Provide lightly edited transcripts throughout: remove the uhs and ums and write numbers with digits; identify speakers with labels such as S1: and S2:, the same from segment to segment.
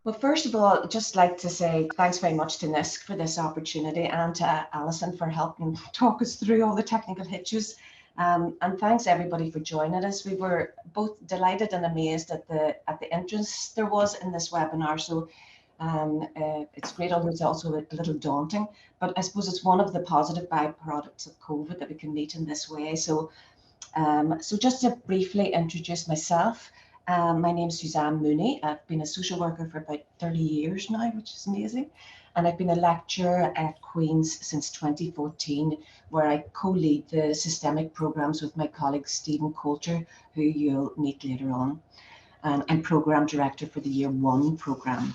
S1: Well, first of all, I'd just like to say thanks very much to NISC for this opportunity and to Alison for helping talk us through all the technical hitches. And thanks everybody for joining us. We were both delighted and amazed at the interest there was in this webinar. So it's great, although it's also a little daunting. But I suppose it's one of the positive byproducts of COVID that we can meet in this way. So just to briefly introduce myself, my name is Suzanne Mooney. I've been a social worker for about 30 years now, which is amazing. And I've been a lecturer at Queen's since 2014, where I co-lead the systemic programs with my colleague Stephen Coulter, who you'll meet later on. I'm program director for the Year 1 program.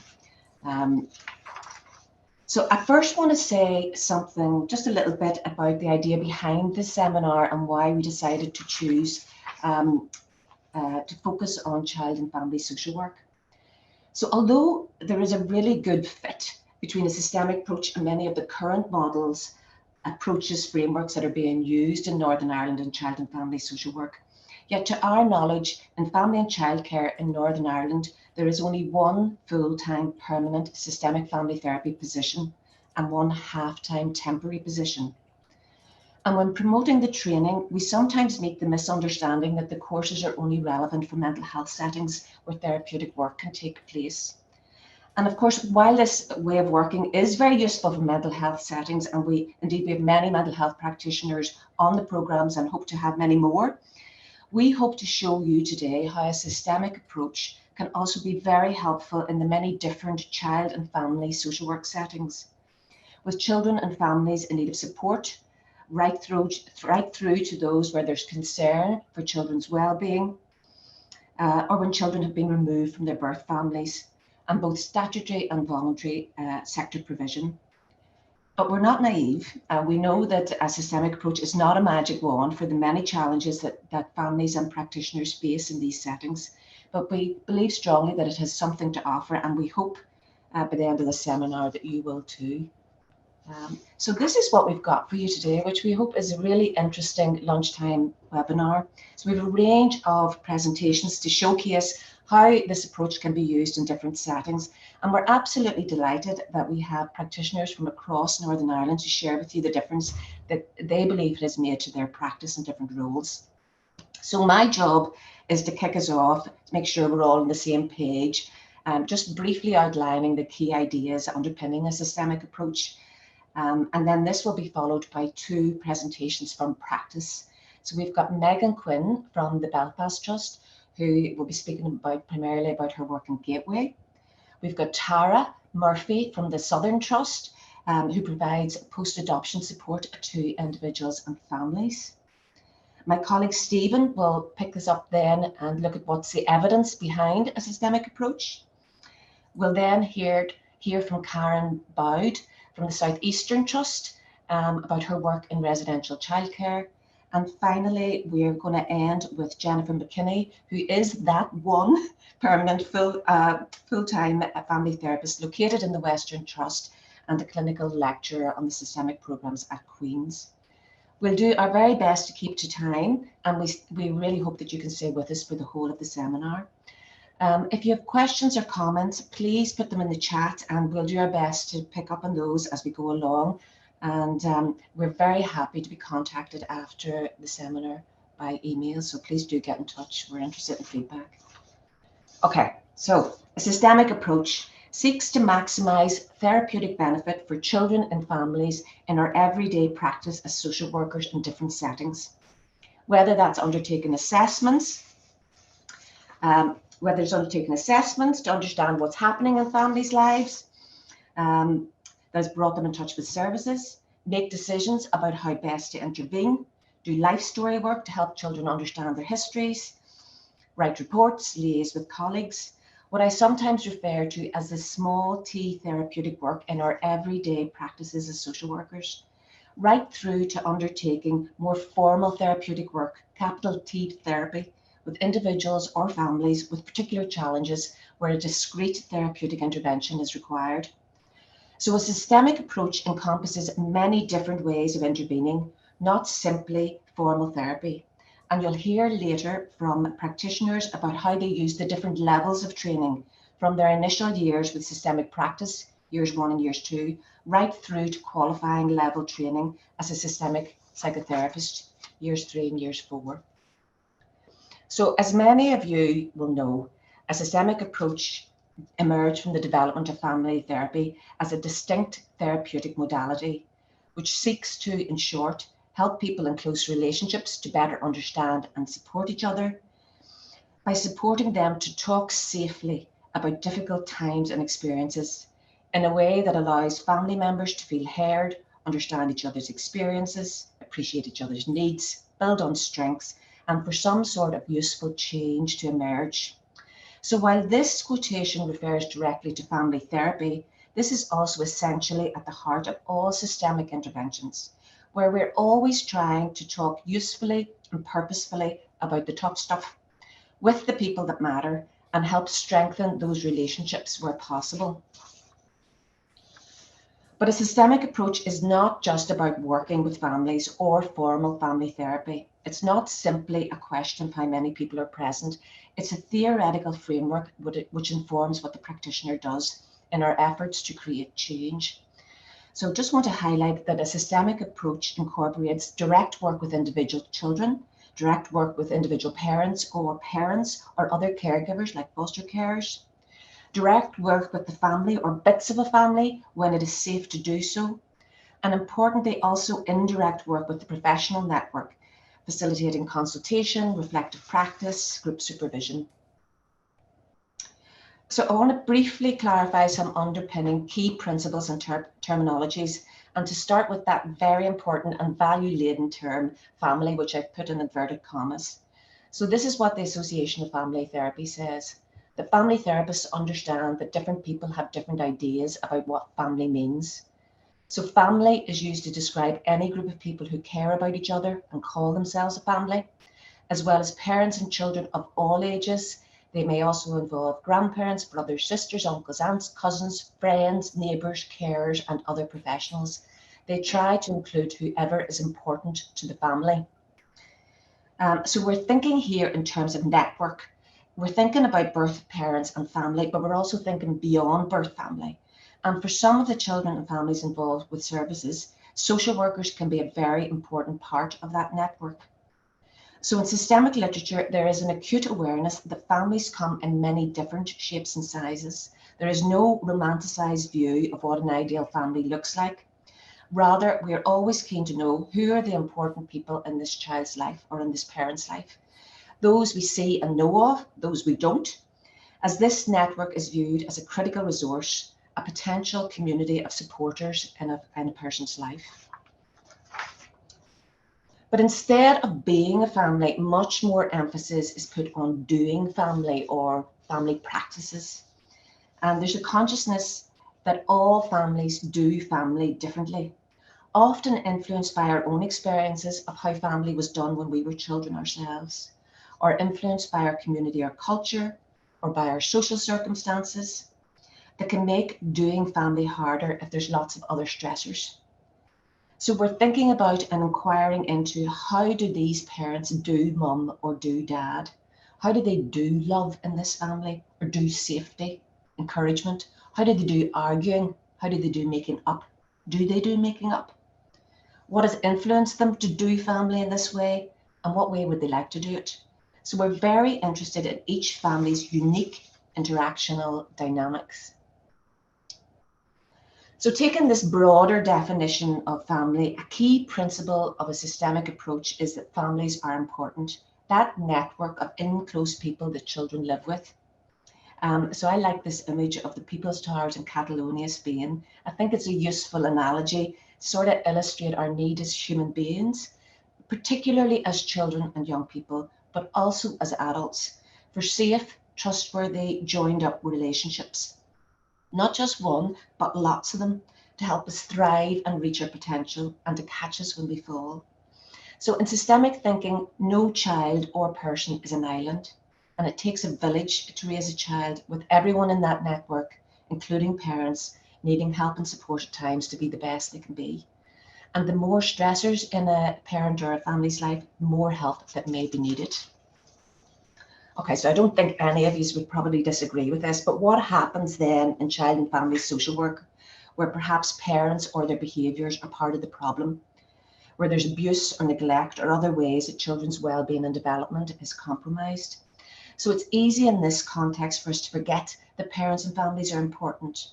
S1: So I first want to say something, just a little bit about the idea behind this seminar and why we decided to choose to focus on child and family social work. So although there is a really good fit between a systemic approach and many of the current models, approaches, frameworks that are being used in Northern Ireland in child and family social work, yet to our knowledge, in family and childcare in Northern Ireland, there is only one full-time permanent systemic family therapy position and one half-time temporary position. And when promoting the training, we sometimes meet the misunderstanding that the courses are only relevant for mental health settings where therapeutic work can take place. And of course, while this way of working is very useful for mental health settings, and we have many mental health practitioners on the programs and hope to have many more, we hope to show you today how a systemic approach can also be very helpful in the many different child and family social work settings, with children and families in need of support, right through to those where there's concern for children's well-being, or when children have been removed from their birth families, and both statutory and voluntary sector provision. But we're not naive. We know that a systemic approach is not a magic wand for the many challenges that families and practitioners face in these settings. But we believe strongly that it has something to offer, and we hope by the end of the seminar that you will too. So this is what we've got for you today, which we hope is a really interesting lunchtime webinar. So we have a range of presentations to showcase how this approach can be used in different settings. And we're absolutely delighted that we have practitioners from across Northern Ireland to share with you the difference that they believe it has made to their practice in different roles. So my job is to kick us off, to make sure we're all on the same page, just briefly outlining the key ideas underpinning a systemic approach. And then this will be followed by two presentations from practice. So we've got Megan Quinn from the Belfast Trust, who will be speaking primarily about her work in Gateway. We've got Tara Murphy from the Southern Trust, who provides post-adoption support to individuals and families. My colleague Stephen will pick this up then and look at what's the evidence behind a systemic approach. We'll then hear from Karen Bowd from the South Eastern Trust about her work in residential childcare. And finally, we're going to end with Jennifer Mckinney, who is that one permanent full-time family therapist located in the Western Trust and a clinical lecturer on the systemic programs at Queen's. We'll do our very best to keep to time, and we really hope that you can stay with us for the whole of the seminar. If you have questions or comments, please put them in the chat and we'll do our best to pick up on those as we go along. And we're very happy to be contacted after the seminar by email, so please do get in touch. We're interested in feedback. Okay, so a systemic approach seeks to maximize therapeutic benefit for children and families in our everyday practice as social workers in different settings, whether that's undertaking assessments, to understand what's happening in families' lives, that's brought them in touch with services, make decisions about how best to intervene, do life story work to help children understand their histories, write reports, liaise with colleagues, what I sometimes refer to as the small T therapeutic work in our everyday practices as social workers, right through to undertaking more formal therapeutic work, capital T therapy, with individuals or families with particular challenges where a discrete therapeutic intervention is required. So a systemic approach encompasses many different ways of intervening, not simply formal therapy. And you'll hear later from practitioners about how they use the different levels of training from their initial years with systemic practice, years 1 and years 2, right through to qualifying level training as a systemic psychotherapist, years 3 and years 4. So as many of you will know, a systemic approach emerged from the development of family therapy as a distinct therapeutic modality, which seeks to, in short, help people in close relationships to better understand and support each other by supporting them to talk safely about difficult times and experiences in a way that allows family members to feel heard, understand each other's experiences, appreciate each other's needs, build on strengths, and for some sort of useful change to emerge. So while this quotation refers directly to family therapy, this is also essentially at the heart of all systemic interventions, where we're always trying to talk usefully and purposefully about the tough stuff with the people that matter and help strengthen those relationships where possible. But a systemic approach is not just about working with families or formal family therapy. It's not simply a question of how many people are present. It's a theoretical framework which informs what the practitioner does in our efforts to create change. So just want to highlight that a systemic approach incorporates direct work with individual children, direct work with individual parents or other caregivers like foster carers, direct work with the family or bits of a family when it is safe to do so, and importantly also indirect work with the professional network, facilitating consultation, reflective practice, group supervision. So I want to briefly clarify some underpinning key principles and terminologies, and to start with that very important and value-laden term, family, which I've put in inverted commas. So this is what the Association of Family Therapy says. The family therapists understand that different people have different ideas about what family means. So family is used to describe any group of people who care about each other and call themselves a family, as well as parents and children of all ages. They may also involve grandparents, brothers, sisters, uncles, aunts, cousins, friends, neighbours, carers, and other professionals. They try to include whoever is important to the family. So we're thinking here in terms of network. We're thinking about birth parents and family, but we're also thinking beyond birth family. And for some of the children and families involved with services, social workers can be a very important part of that network. So in systemic literature, there is an acute awareness that families come in many different shapes and sizes. There is no romanticized view of what an ideal family looks like. Rather, we are always keen to know who are the important people in this child's life or in this parent's life. Those we see and know of, those we don't, as this network is viewed as a critical resource, a potential community of supporters in a person's life. But instead of being a family, much more emphasis is put on doing family or family practices. And there's a consciousness that all families do family differently, often influenced by our own experiences of how family was done when we were children ourselves, or influenced by our community or culture, or by our social circumstances, that can make doing family harder if there's lots of other stressors. So we're thinking about and inquiring into how do these parents do mum or do dad? How do they do love in this family or do safety, encouragement? How do they do arguing? How do they do making up? Do they do making up? What has influenced them to do family in this way? And what way would they like to do it? So we're very interested in each family's unique interactional dynamics. So taking this broader definition of family, a key principle of a systemic approach is that families are important. That network of in-close people that children live with. So I like this image of the People's Towers in Catalonia, Spain. I think it's a useful analogy to sort of illustrate our need as human beings, particularly as children and young people, but also as adults, for safe, trustworthy, joined up relationships. Not just one, but lots of them, to help us thrive and reach our potential and to catch us when we fall. So in systemic thinking, no child or person is an island, and it takes a village to raise a child, with everyone in that network, including parents, needing help and support at times to be the best they can be. And the more stressors in a parent or a family's life, the more help that may be needed. Okay, so I don't think any of you would probably disagree with this, but what happens then in child and family social work, where perhaps parents or their behaviours are part of the problem, where there's abuse or neglect or other ways that children's well-being and development is compromised? So it's easy in this context for us to forget that parents and families are important.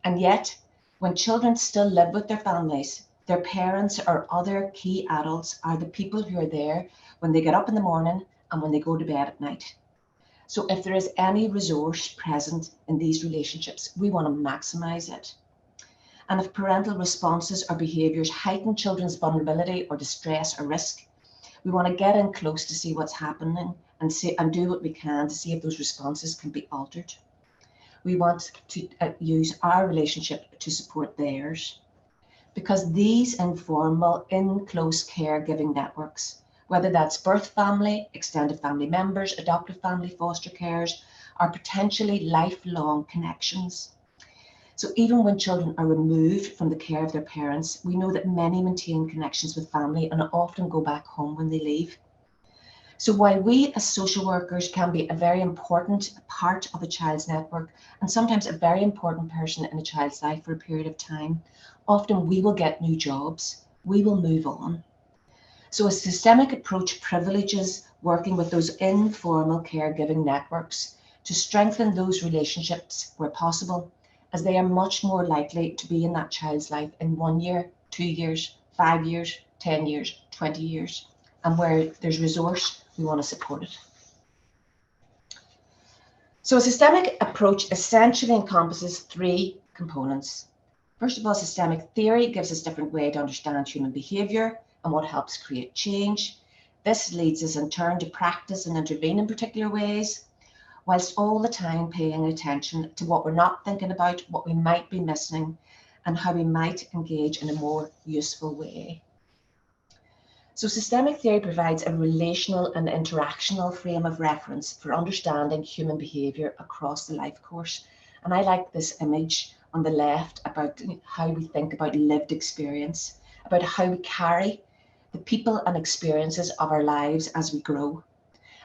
S1: And yet, when children still live with their families, their parents or other key adults are the people who are there when they get up in the morning and when they go to bed at night. So if there is any resource present in these relationships, we want to maximize it. And if parental responses or behaviours heighten children's vulnerability or distress or risk, we want to get in close to see what's happening and do what we can to see if those responses can be altered. We want to use our relationship to support theirs, because these informal, in-close caregiving networks, whether that's birth family, extended family members, adoptive family, foster carers, are potentially lifelong connections. So even when children are removed from the care of their parents, we know that many maintain connections with family and often go back home when they leave. So while we as social workers can be a very important part of a child's network, and sometimes a very important person in a child's life for a period of time, often we will get new jobs, we will move on. So a systemic approach privileges working with those informal caregiving networks to strengthen those relationships where possible, as they are much more likely to be in that child's life in 1 year, 2 years, 5 years, 10 years, 20 years. And where there's resource, we want to support it. So a systemic approach essentially encompasses 3 components. First of all, systemic theory gives us a different way to understand human behaviour and what helps create change. This leads us in turn to practice and intervene in particular ways, whilst all the time paying attention to what we're not thinking about, what we might be missing, and how we might engage in a more useful way. So systemic theory provides a relational and interactional frame of reference for understanding human behaviour across the life course. And I like this image on the left about how we think about lived experience, about how we carry the people and experiences of our lives as we grow,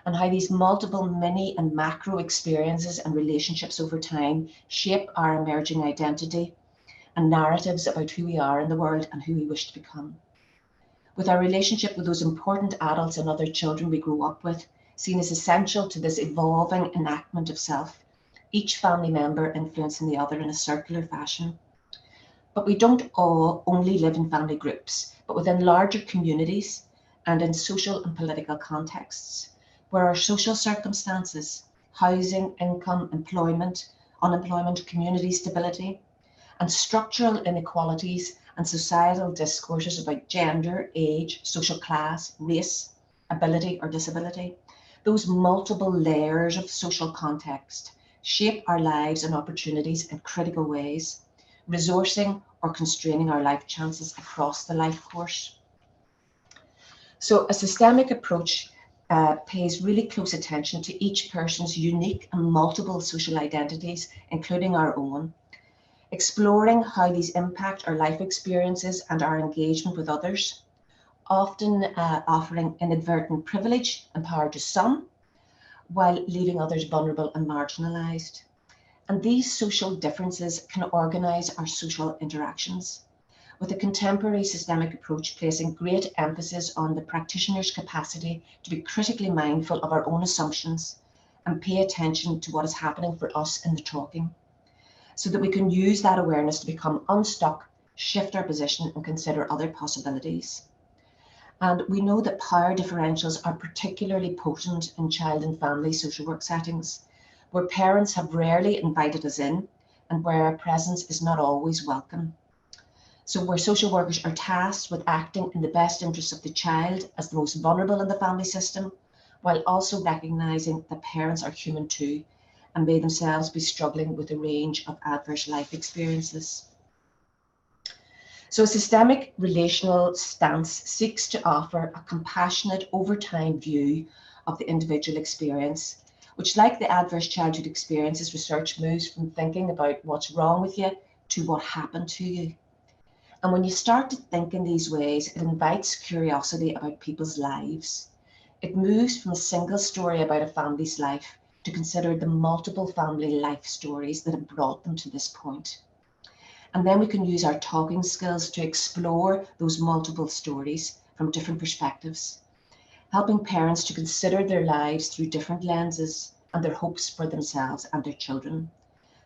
S1: and how these multiple mini and macro experiences and relationships over time shape our emerging identity and narratives about who we are in the world and who we wish to become. With our relationship with those important adults and other children we grew up with, seen as essential to this evolving enactment of self, each family member influencing the other in a circular fashion. But we don't all only live in family groups, but within larger communities and in social and political contexts, where our social circumstances, housing, income, employment, unemployment, community stability, and structural inequalities and societal discourses about gender, age, social class, race, ability or disability, those multiple layers of social context shape our lives and opportunities in critical ways, resourcing or constraining our life chances across the life course. So a systemic approach pays really close attention to each person's unique and multiple social identities, including our own, exploring how these impact our life experiences and our engagement with others, often offering inadvertent privilege and power to some, while leaving others vulnerable and marginalised. And these social differences can organise our social interactions, with a contemporary systemic approach placing great emphasis on the practitioner's capacity to be critically mindful of our own assumptions and pay attention to what is happening for us in the talking, so that we can use that awareness to become unstuck, shift our position and consider other possibilities. And we know that power differentials are particularly potent in child and family social work settings, where parents have rarely invited us in and where our presence is not always welcome. So where social workers are tasked with acting in the best interests of the child as the most vulnerable in the family system, while also recognising that parents are human too, and may themselves be struggling with a range of adverse life experiences. So a systemic relational stance seeks to offer a compassionate over time view of the individual experience, which, like the adverse childhood experiences research, moves from thinking about what's wrong with you to what happened to you. And when you start to think in these ways, it invites curiosity about people's lives. It moves from a single story about a family's life to consider the multiple family life stories that have brought them to this point. And then we can use our talking skills to explore those multiple stories from different perspectives, helping parents to consider their lives through different lenses and their hopes for themselves and their children.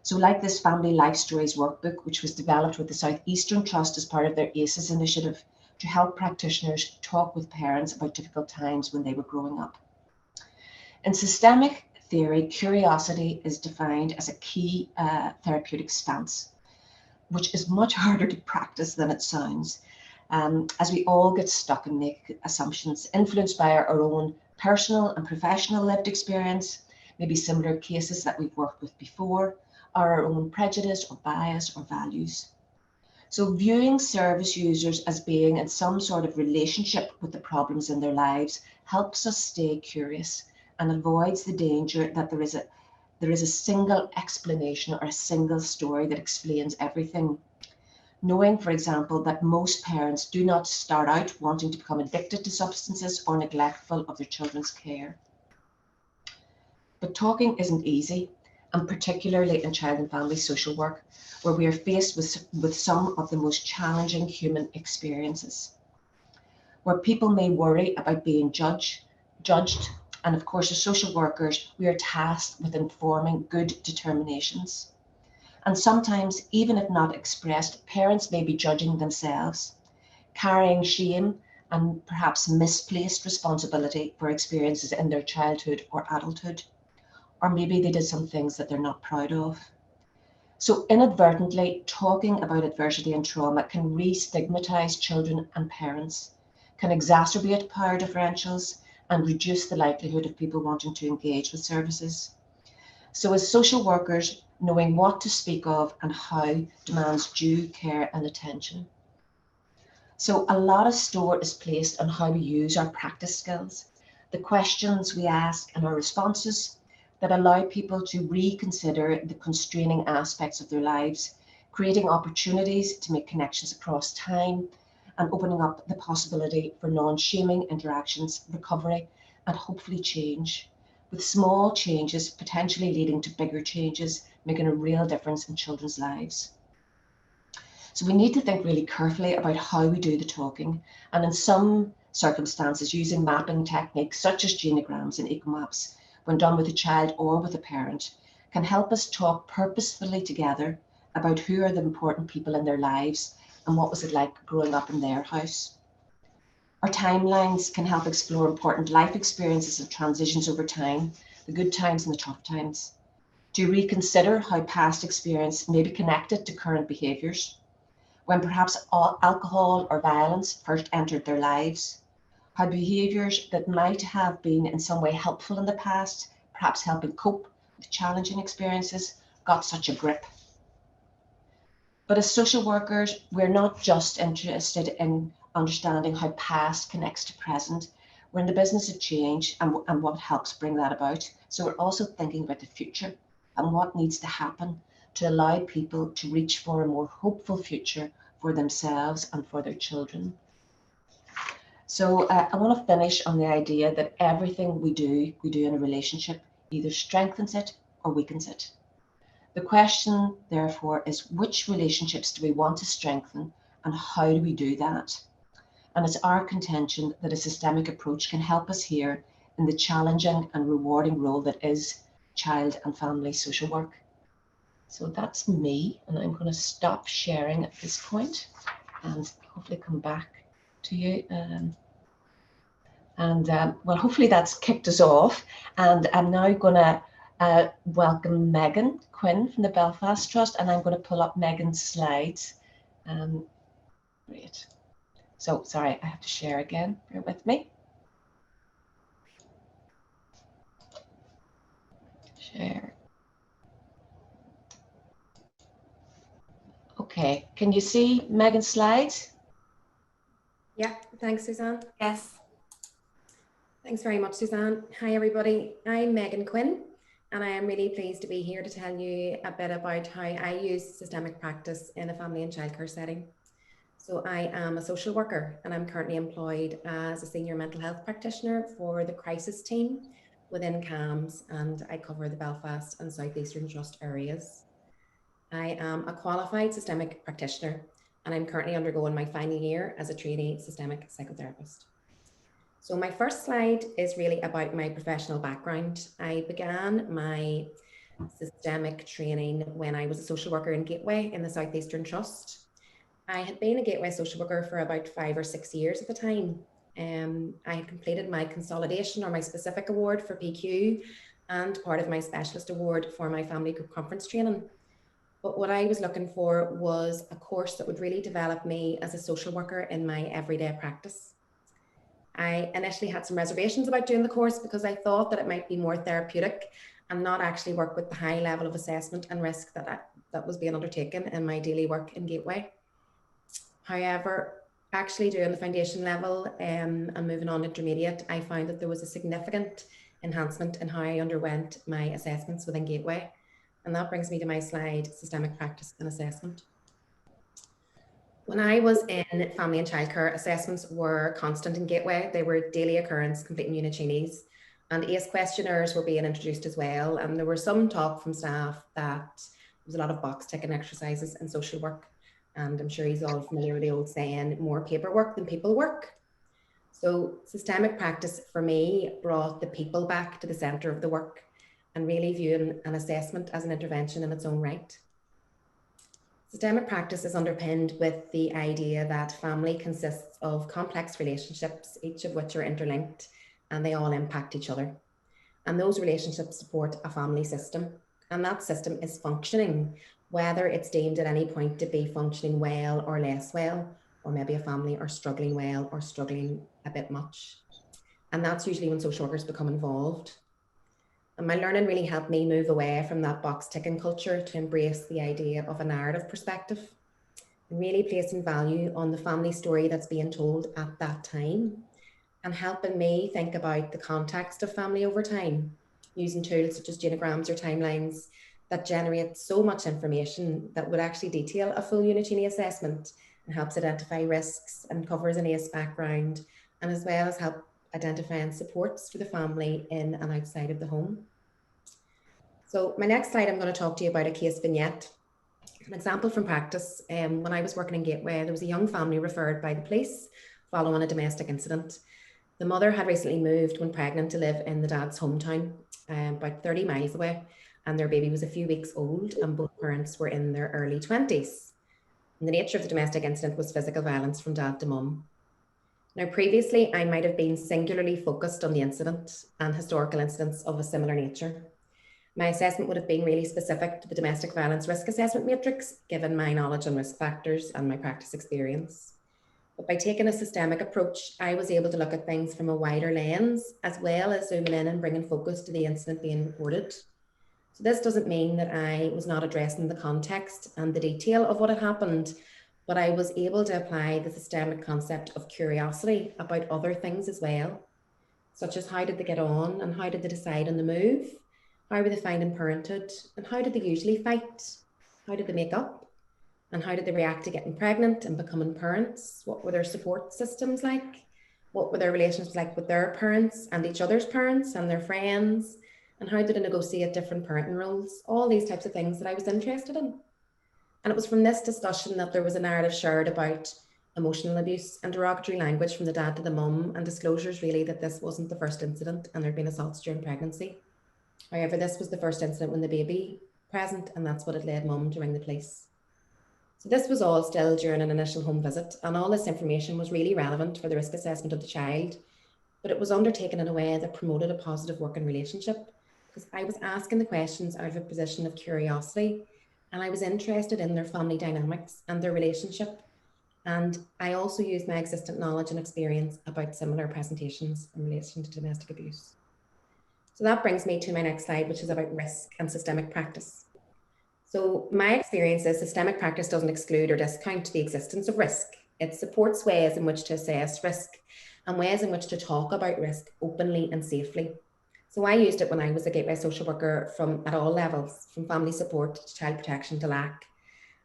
S1: So like this Family Life Stories workbook, which was developed with the Southeastern Trust as part of their ACEs initiative to help practitioners talk with parents about difficult times when they were growing up. In systemic theory, curiosity is defined as a key therapeutic stance, which is much harder to practice than it sounds, as we all get stuck and make assumptions influenced by our own personal and professional lived experience, maybe similar cases that we've worked with before, or our own prejudice or bias or values. So viewing service users as being in some sort of relationship with the problems in their lives helps us stay curious and avoids the danger that there is a single explanation or a single story that explains everything. Knowing, for example, that most parents do not start out wanting to become addicted to substances or neglectful of their children's care. But talking isn't easy, and particularly in child and family social work, where we are faced with some of the most challenging human experiences, where people may worry about being judged, and of course, as social workers, we are tasked with informing good determinations. And sometimes, even if not expressed, parents may be judging themselves, carrying shame and perhaps misplaced responsibility for experiences in their childhood or adulthood. Or maybe they did some things that they're not proud of. So inadvertently, talking about adversity and trauma can re-stigmatize children and parents, can exacerbate power differentials, and reduce the likelihood of people wanting to engage with services. So as social workers, knowing what to speak of and how demands due care and attention. So a lot of store is placed on how we use our practice skills, the questions we ask and our responses that allow people to reconsider the constraining aspects of their lives, creating opportunities to make connections across time and opening up the possibility for non-shaming interactions, recovery, and hopefully change, with small changes potentially leading to bigger changes, making a real difference in children's lives. So we need to think really carefully about how we do the talking, and in some circumstances using mapping techniques such as genograms and ecomaps, when done with a child or with a parent, can help us talk purposefully together about who are the important people in their lives and what was it like growing up in their house. Our timelines can help explore important life experiences and transitions over time, the good times and the tough times, to reconsider how past experience may be connected to current behaviours, when perhaps alcohol or violence first entered their lives, how behaviours that might have been in some way helpful in the past, perhaps helping cope with challenging experiences, got such a grip. But as social workers, we're not just interested in understanding how past connects to present. We're in the business of change and what helps bring that about. So we're also thinking about the future and what needs to happen to allow people to reach for a more hopeful future for themselves and for their children. So I want to finish on the idea that everything we do in a relationship either strengthens it or weakens it. The question, therefore, is which relationships do we want to strengthen and how do we do that? And it's our contention that a systemic approach can help us here in the challenging and rewarding role that is child and family social work. So that's me, and I'm going to stop sharing at this point and hopefully come back to you. Well, hopefully that's kicked us off. And I'm now going to welcome Megan Quinn from the Belfast Trust, and I'm going to pull up Megan's slides. Great. So sorry, I have to share again. Bear with me. Share. Okay, can you see Megan's slides?
S2: Yeah, thanks, Suzanne.
S3: Yes.
S2: Thanks very much, Suzanne. Hi, everybody. I'm Megan Quinn, and I am really pleased to be here to tell you a bit about how I use systemic practice in a family and childcare setting. So I am a social worker and I'm currently employed as a senior mental health practitioner for the crisis team within CAMHS, and I cover the Belfast and South Eastern Trust areas. I am a qualified systemic practitioner and I'm currently undergoing my final year as a trainee systemic psychotherapist. So my first slide is really about my professional background. I began my systemic training when I was a social worker in Gateway in the South Eastern Trust. I had been a Gateway social worker for about 5 or 6 years at the time. I had completed my consolidation or my specific award for PQ and part of my specialist award for my family group conference training. But what I was looking for was a course that would really develop me as a social worker in my everyday practice. I initially had some reservations about doing the course because I thought that it might be more therapeutic and not actually work with the high level of assessment and risk that was being undertaken in my daily work in Gateway. However, actually doing the foundation level and moving on to intermediate, I found that there was a significant enhancement in how I underwent my assessments within Gateway. And that brings me to my slide, systemic practice and assessment. When I was in family and childcare, assessments were constant in Gateway. They were daily occurrence, completing Unit and ACE questionnaires were being introduced as well. And there were some talk from staff that there was a lot of box ticking exercises in social work. And I'm sure he's all familiar with the old saying, more paperwork than people work. So systemic practice for me brought the people back to the center of the work and really viewing an assessment as an intervention in its own right. Systemic practice is underpinned with the idea that family consists of complex relationships, each of which are interlinked, and they all impact each other. And those relationships support a family system, and that system is functioning, whether it's deemed at any point to be functioning well or less well, or maybe a family are struggling well or struggling a bit much. And that's usually when social workers become involved. And my learning really helped me move away from that box ticking culture to embrace the idea of a narrative perspective and really placing value on the family story that's being told at that time and helping me think about the context of family over time, using tools such as genograms or timelines that generate so much information that would actually detail a full Unit assessment and helps identify risks and covers an ACE background, and as well as help identifying supports for the family in and outside of the home. So my next slide, I'm going to talk to you about a case vignette. An example from practice. When I was working in Gateway, there was a young family referred by the police following a domestic incident. The mother had recently moved when pregnant to live in the dad's hometown, about 30 miles away, and their baby was a few weeks old and both parents were in their early 20s. And the nature of the domestic incident was physical violence from dad to mum. Now, previously, I might have been singularly focused on the incident and historical incidents of a similar nature. My assessment would have been really specific to the domestic violence risk assessment matrix, given my knowledge on risk factors and my practice experience. But by taking a systemic approach, I was able to look at things from a wider lens, as well as zooming in and bringing focus to the incident being reported. So this doesn't mean that I was not addressing the context and the detail of what had happened, but I was able to apply the systemic concept of curiosity about other things as well, such as how did they get on and how did they decide on the move? How were they finding parenthood? And how did they usually fight? How did they make up? And how did they react to getting pregnant and becoming parents? What were their support systems like? What were their relationships like with their parents and each other's parents and their friends? And how did they negotiate different parenting roles? All these types of things that I was interested in. And it was from this discussion that there was a narrative shared about emotional abuse and derogatory language from the dad to the mum, and disclosures really that this wasn't the first incident and there'd been assaults during pregnancy. However, this was the first incident when the baby present, and that's what had led mum to ring the police. So this was all still during an initial home visit, and all this information was really relevant for the risk assessment of the child, but it was undertaken in a way that promoted a positive working relationship, because I was asking the questions out of a position of curiosity, and I was interested in their family dynamics and their relationship. And I also used my existing knowledge and experience about similar presentations in relation to domestic abuse. So that brings me to my next slide, which is about risk and systemic practice. So my experience is systemic practice doesn't exclude or discount the existence of risk. It supports ways in which to assess risk and ways in which to talk about risk openly and safely. So I used it when I was a Gateway social worker at all levels, from family support to child protection to LAC.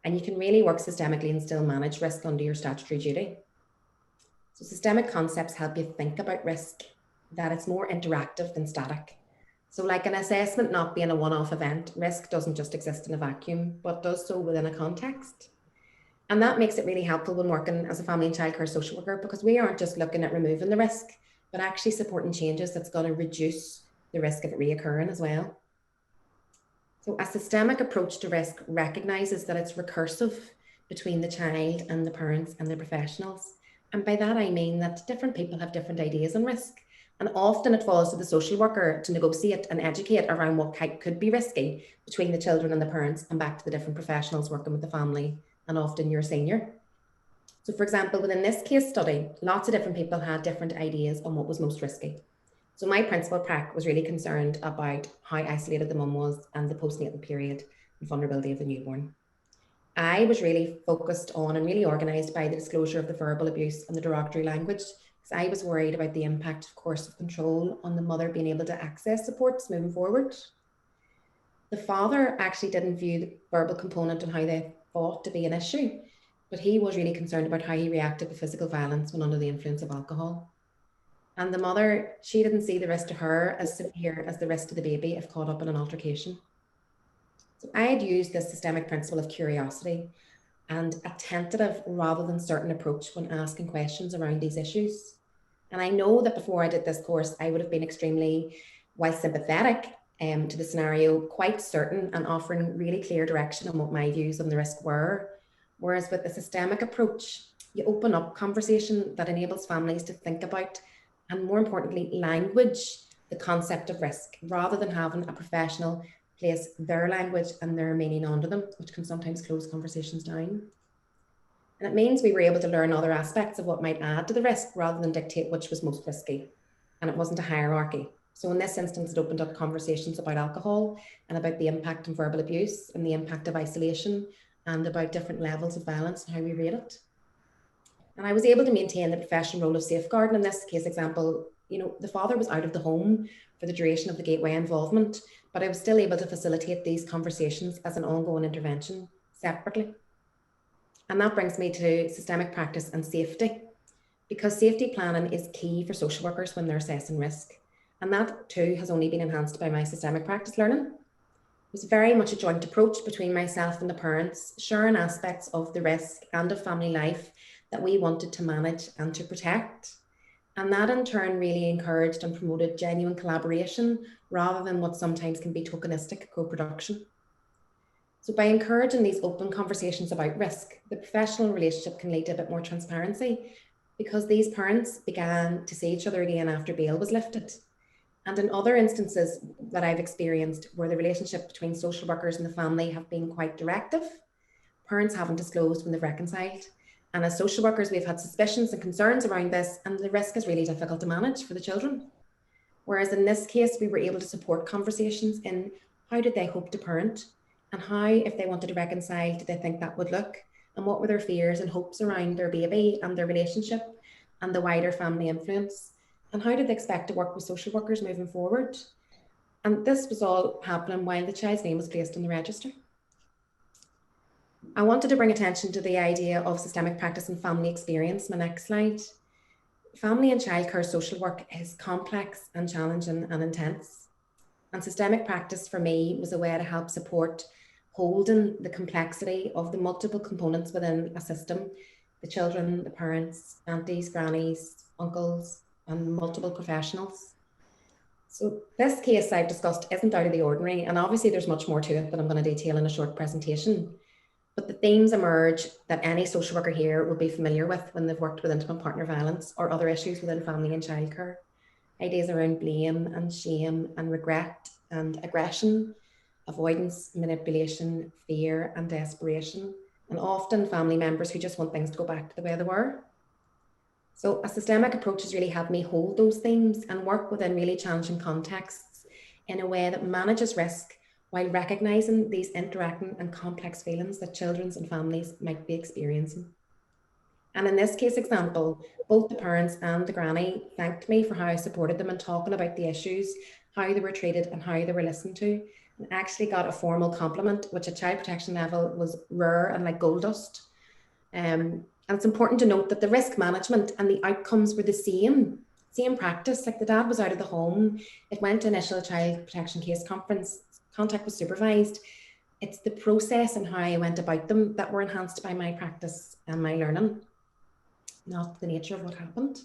S2: And you can really work systemically and still manage risk under your statutory duty. So systemic concepts help you think about risk, that it's more interactive than static. So like an assessment not being a one-off event, risk doesn't just exist in a vacuum, but does so within a context. And that makes it really helpful when working as a family and childcare social worker, because we aren't just looking at removing the risk, but actually supporting changes that's going to reduce the risk of it reoccurring as well. So a systemic approach to risk recognises that it's recursive between the child and the parents and the professionals. And by that, I mean that different people have different ideas on risk. And often it falls to the social worker to negotiate and educate around what could be risky between the children and the parents, and back to the different professionals working with the family, and often your senior. So for example, within this case study, lots of different people had different ideas on what was most risky. So my principal prac was really concerned about how isolated the mum was and the postnatal period and vulnerability of the newborn. I was really focused on and really organised by the disclosure of the verbal abuse and the derogatory language, because I was worried about the impact of coercive control on the mother being able to access supports moving forward. The father actually didn't view the verbal component and how they thought to be an issue, but he was really concerned about how he reacted to physical violence when under the influence of alcohol. And the mother, she didn't see the risk to her as severe as the risk to the baby if caught up in an altercation. So I had used this systemic principle of curiosity and a tentative rather than certain approach when asking questions around these issues. And I know that before I did this course, I would have been extremely, while sympathetic to the scenario, quite certain and offering really clear direction on what my views on the risk were. Whereas with the systemic approach, you open up conversation that enables families to think about, and more importantly, language the concept of risk, rather than having a professional place their language and their meaning onto them, which can sometimes close conversations down. And it means we were able to learn other aspects of what might add to the risk rather than dictate which was most risky. And it wasn't a hierarchy. So in this instance, it opened up conversations about alcohol and about the impact of verbal abuse and the impact of isolation and about different levels of violence and how we rate it. And I was able to maintain the professional role of safeguarding. In this case example, the father was out of the home for the duration of the gateway involvement, but I was still able to facilitate these conversations as an ongoing intervention separately. And that brings me to systemic practice and safety, because safety planning is key for social workers when they're assessing risk. And that too has only been enhanced by my systemic practice learning. It was very much a joint approach between myself and the parents, sharing aspects of the risk and of family life that we wanted to manage and to protect. And that in turn really encouraged and promoted genuine collaboration rather than what sometimes can be tokenistic co-production. So by encouraging these open conversations about risk, the professional relationship can lead to a bit more transparency, because these parents began to see each other again after bail was lifted. And in other instances that I've experienced where the relationship between social workers and the family have been quite directive, parents haven't disclosed when they've reconciled. And as social workers, we've had suspicions and concerns around this, and the risk is really difficult to manage for the children. Whereas in this case, we were able to support conversations in how did they hope to parent, and how, if they wanted to reconcile, did they think that would look, and what were their fears and hopes around their baby and their relationship and the wider family influence, and how did they expect to work with social workers moving forward. And this was all happening while the child's name was placed in the register. I wanted to bring attention to the idea of systemic practice and family experience. My next slide. Family and childcare social work is complex and challenging and intense. And systemic practice for me was a way to help support holding the complexity of the multiple components within a system, the children, the parents, aunties, grannies, uncles, and multiple professionals. So this case I've discussed isn't out of the ordinary, and obviously there's much more to it that I'm going to detail in a short presentation. But the themes emerge that any social worker here will be familiar with when they've worked with intimate partner violence or other issues within family and childcare. Ideas around blame and shame and regret and aggression, avoidance, manipulation, fear and desperation, and often family members who just want things to go back to the way they were. So a systemic approach has really helped me hold those themes and work within really challenging contexts in a way that manages risk while recognising these interacting and complex feelings that children and families might be experiencing. And in this case example, both the parents and the granny thanked me for how I supported them in talking about the issues, how they were treated and how they were listened to. and actually got a formal compliment, which at child protection level was rare and like gold dust. And it's important to note that the risk management and the outcomes were the same practice. Like the dad was out of the home, it went to initial child protection case conference, contact was supervised. It's the process and how I went about them that were enhanced by my practice and my learning, not the nature of what happened.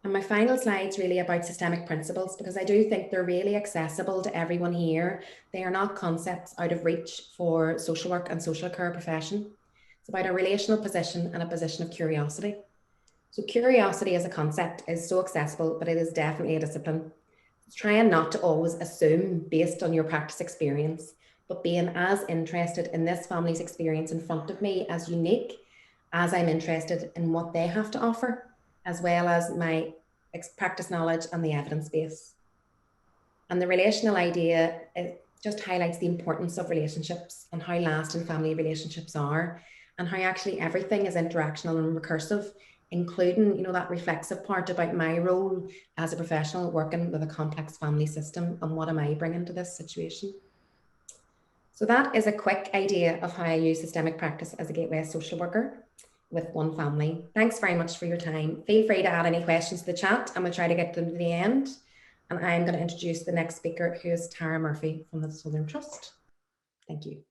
S2: And my final slide's really about systemic principles, because I do think they're really accessible to everyone here. They are not concepts out of reach for social work and social care profession. It's about a relational position and a position of curiosity. So curiosity as a concept is so accessible, but it is definitely a discipline. It's trying not to always assume based on your practice experience, but being as interested in this family's experience in front of me as unique as I'm interested in what they have to offer, as well as my practice knowledge and the evidence base. And the relational idea, it just highlights the importance of relationships and how lasting family relationships are, and how actually everything is interactional and recursive, including, you know, that reflexive part about my role as a professional working with a complex family system and what am I bringing to this situation. So that is a quick idea of how I use systemic practice as a gateway social worker with one family. Thanks very much for your time. Feel free to add any questions to the chat and we'll try to get them to the end. And I'm going to introduce the next speaker, who is Tara Murphy from the Southern Trust. Thank you.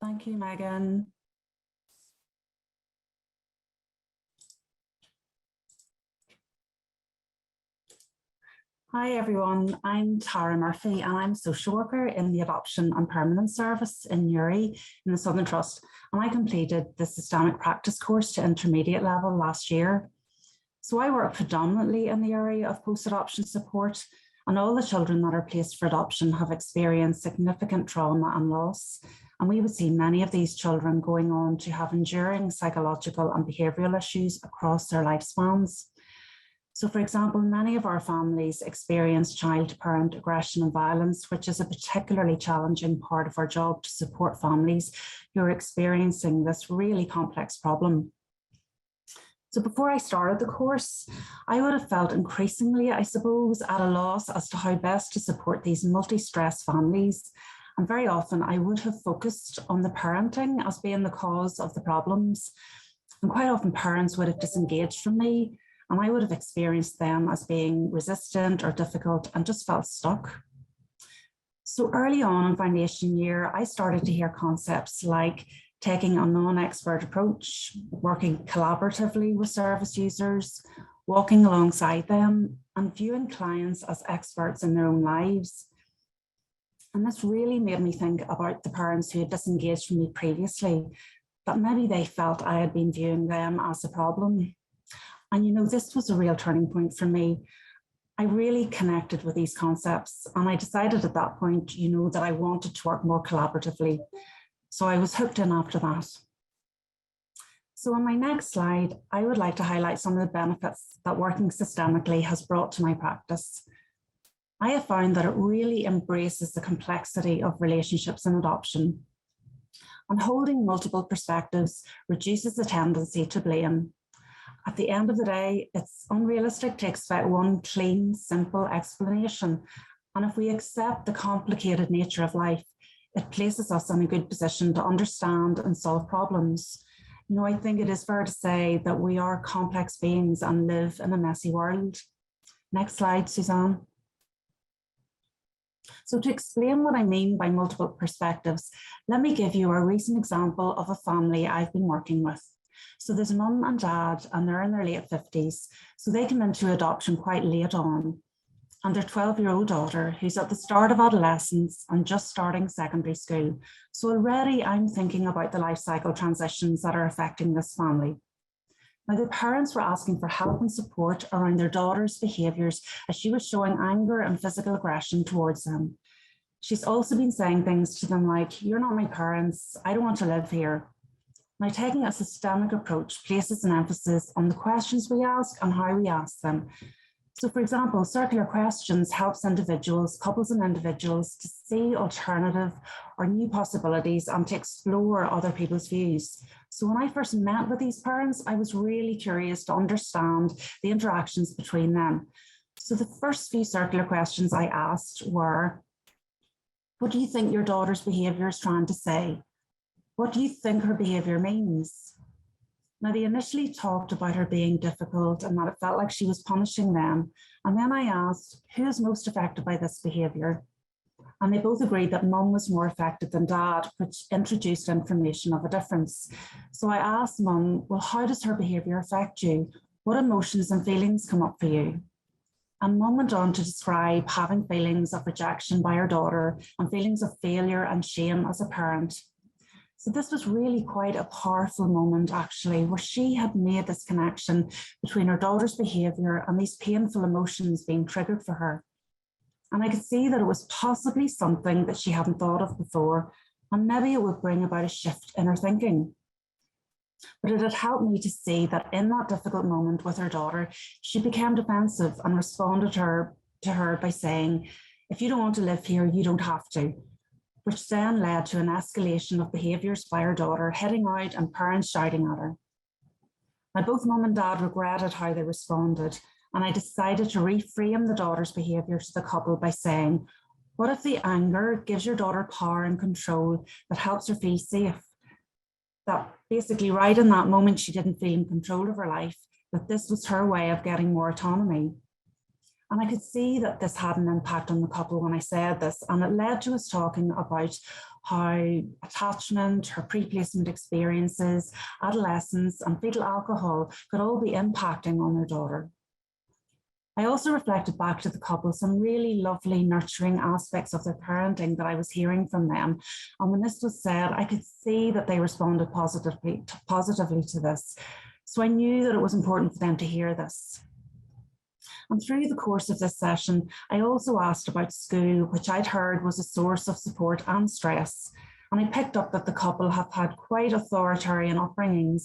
S3: Thank you, Megan. Hi everyone, I'm Tara Murphy and I'm a social worker in the Adoption and Permanent Service in Newry in the Southern Trust, and I completed the Systemic Practice course to intermediate level last year. So I work predominantly in the area of post-adoption support, and all the children that are placed for adoption have experienced significant trauma and loss, and we would see many of these children going on to have enduring psychological and behavioural issues across their lifespans. So, for example, many of our families experience child-to-parent aggression and violence, which is a particularly challenging part of our job to support families who are experiencing this really complex problem. So before I started the course, I would have felt increasingly, I suppose, at a loss as to how best to support these multi-stress families. And very often I would have focused on the parenting as being the cause of the problems. And quite often parents would have disengaged from me, and I would have experienced them as being resistant or difficult and just felt stuck. So early on in foundation year, I started to hear concepts like taking a non-expert approach, working collaboratively with service users, walking alongside them, and viewing clients as experts in their own lives. And this really made me think about the parents who had disengaged from me previously, that maybe they felt I had been viewing them as a problem. And you know, this was a real turning point for me. I really connected with these concepts, and I decided at that point, you know, that I wanted to work more collaboratively. So I was hooked in after that. So on my next slide, I would like to highlight some of the benefits that working systemically has brought to my practice. I have found that it really embraces the complexity of relationships in adoption, and holding multiple perspectives reduces the tendency to blame. At the end of the day, it's unrealistic to expect one clean, simple explanation. And if we accept the complicated nature of life, it places us in a good position to understand and solve problems. You know, I think it is fair to say that we are complex beings and live in a messy world. Next slide, Suzanne. So to explain what I mean by multiple perspectives, let me give you a recent example of a family I've been working with. So there's a mum and dad, and they're in their late 50s. So they came into adoption quite late on. And their 12-year-old daughter, who's at the start of adolescence and just starting secondary school. So already I'm thinking about the life cycle transitions that are affecting this family. Now, the parents were asking for help and support around their daughter's behaviours as she was showing anger and physical aggression towards them. She's also been saying things to them like, "You're not my parents, I don't want to live here." Now, taking a systemic approach places an emphasis on the questions we ask and how we ask them. So, for example, circular questions helps individuals, couples and individuals, to see alternative or new possibilities and to explore other people's views. So when I first met with these parents, I was really curious to understand the interactions between them. So the first few circular questions I asked were, what do you think your daughter's behaviour is trying to say? What do you think her behaviour means? Now, they initially talked about her being difficult and that it felt like she was punishing them. And then I asked, who is most affected by this behaviour? And they both agreed that mum was more affected than dad, which introduced information of a difference. So I asked mum, well, how does her behaviour affect you? What emotions and feelings come up for you? And mum went on to describe having feelings of rejection by her daughter and feelings of failure and shame as a parent. So this was really quite a powerful moment, actually, where she had made this connection between her daughter's behaviour and these painful emotions being triggered for her. And I could see that it was possibly something that she hadn't thought of before, and maybe it would bring about a shift in her thinking. But it had helped me to see that in that difficult moment with her daughter, she became defensive and responded to her by saying, if you don't want to live here, you don't have to, which then led to an escalation of behaviours by her daughter, hitting out and parents shouting at her. Now, both mum and dad regretted how they responded, and I decided to reframe the daughter's behaviours to the couple by saying, what if the anger gives your daughter power and control that helps her feel safe? That basically right in that moment, she didn't feel in control of her life, that this was her way of getting more autonomy. And I could see that this had an impact on the couple when I said this, and it led to us talking about how attachment, her pre-placement experiences, adolescence, and fetal alcohol could all be impacting on their daughter. I also reflected back to the couple some really lovely nurturing aspects of their parenting that I was hearing from them. And when this was said, I could see that they responded positively to this. So I knew that it was important for them to hear this. And through the course of this session, I also asked about school, which I'd heard was a source of support and stress. And I picked up that the couple have had quite authoritarian upbringings,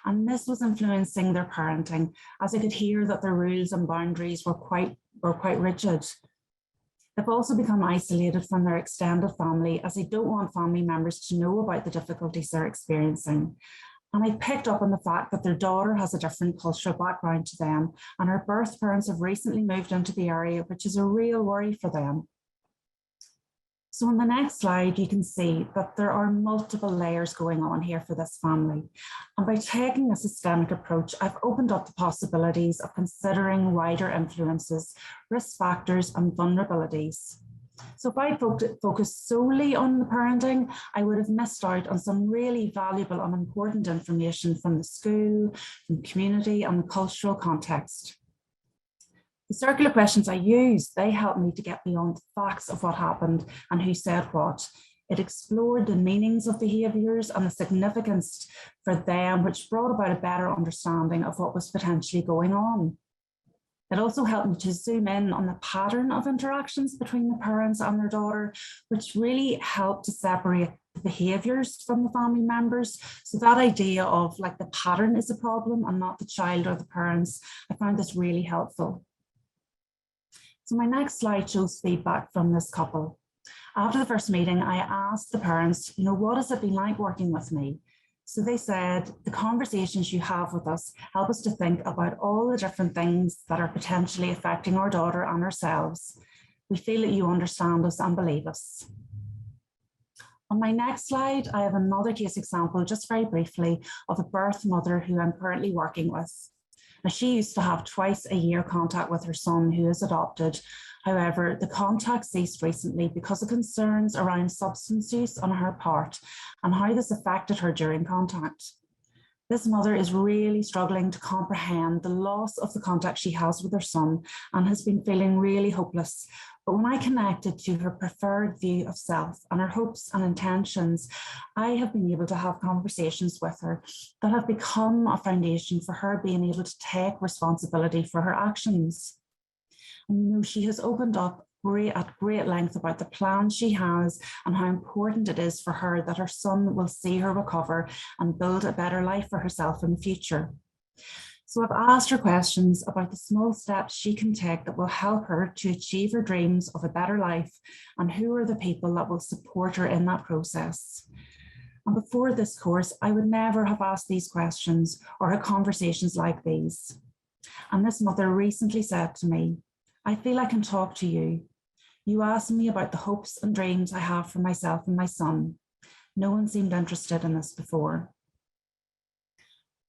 S3: and this was influencing their parenting, as I could hear that their rules and boundaries were quite rigid. They've also become isolated from their extended family, as they don't want family members to know about the difficulties they're experiencing. And I picked up on the fact that their daughter has a different cultural background to them, and her birth parents have recently moved into the area, which is a real worry for them. So on the next slide, you can see that there are multiple layers going on here for this family. And by taking a systemic approach, I've opened up the possibilities of considering wider influences, risk factors, and vulnerabilities. So if I focused solely on the parenting, I would have missed out on some really valuable and important information from the school, from the community, and the cultural context. The circular questions I used, they helped me to get beyond the facts of what happened and who said what. It explored the meanings of behaviours and the significance for them, which brought about a better understanding of what was potentially going on. It also helped me to zoom in on the pattern of interactions between the parents and their daughter, which really helped to separate the behaviours from the family members. So that idea of like the pattern is a problem and not the child or the parents, I found this really helpful. So my next slide shows feedback from this couple. After the first meeting, I asked the parents, what has it been like working with me? So they said, the conversations you have with us help us to think about all the different things that are potentially affecting our daughter and ourselves. We feel that you understand us and believe us. On my next slide, I have another case example, just very briefly, of a birth mother who I'm currently working with. Now, she used to have twice a year contact with her son, who is adopted. However, the contact ceased recently because of concerns around substance use on her part and how this affected her during contact. This mother is really struggling to comprehend the loss of the contact she has with her son and has been feeling really hopeless. But when I connected to her preferred view of self and her hopes and intentions, I have been able to have conversations with her that have become a foundation for her being able to take responsibility for her actions. And she has opened up at great length about the plans she has and how important it is for her that her son will see her recover and build a better life for herself in the future. So I've asked her questions about the small steps she can take that will help her to achieve her dreams of a better life, and who are the people that will support her in that process. And before this course, I would never have asked these questions or had conversations like these. And this mother recently said to me, I feel I can talk to you. You asked me about the hopes and dreams I have for myself and my son. No one seemed interested in this before.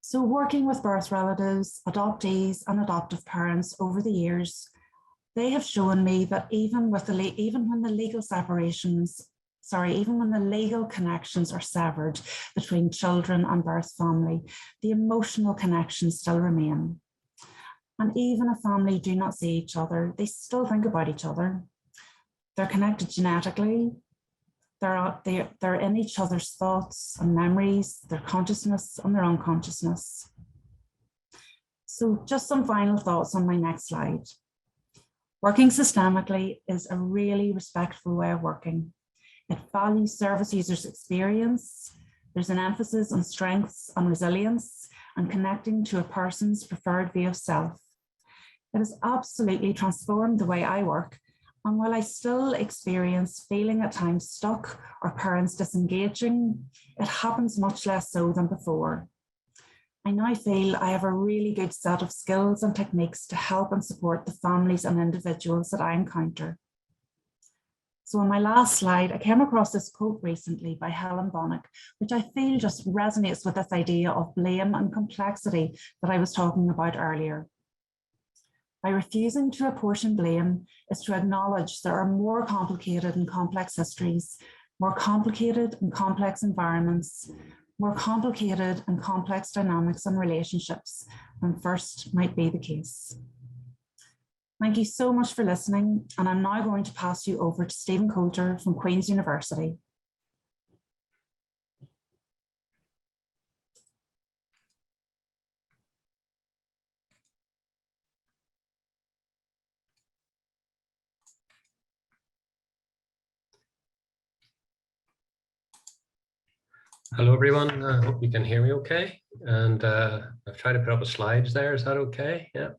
S3: So working with birth relatives, adoptees, and adoptive parents over the years, they have shown me that even when the legal connections are severed between children and birth family, the emotional connections still remain. And even if family do not see each other, they still think about each other. They're connected genetically. They're in each other's thoughts and memories, their consciousness and their unconsciousness. So just some final thoughts on my next slide. Working systemically is a really respectful way of working. It values service users' experience. There's an emphasis on strengths and resilience and connecting to a person's preferred view of self. It has absolutely transformed the way I work. And while I still experience feeling at times stuck or parents disengaging, it happens much less so than before. I now feel I have a really good set of skills and techniques to help and support the families and individuals that I encounter. So on my last slide, I came across this quote recently by Helen Bonnick, which I feel just resonates with this idea of blame and complexity that I was talking about earlier. By refusing to apportion blame is to acknowledge there are more complicated and complex histories, more complicated and complex environments, more complicated and complex dynamics and relationships than first might be the case. Thank you so much for listening, and I'm now going to pass you over to Stephen Coulter from Queen's University.
S4: Hello, everyone. I hope you can hear me okay. And I've tried to put up the slides there. Is that okay? Yeah,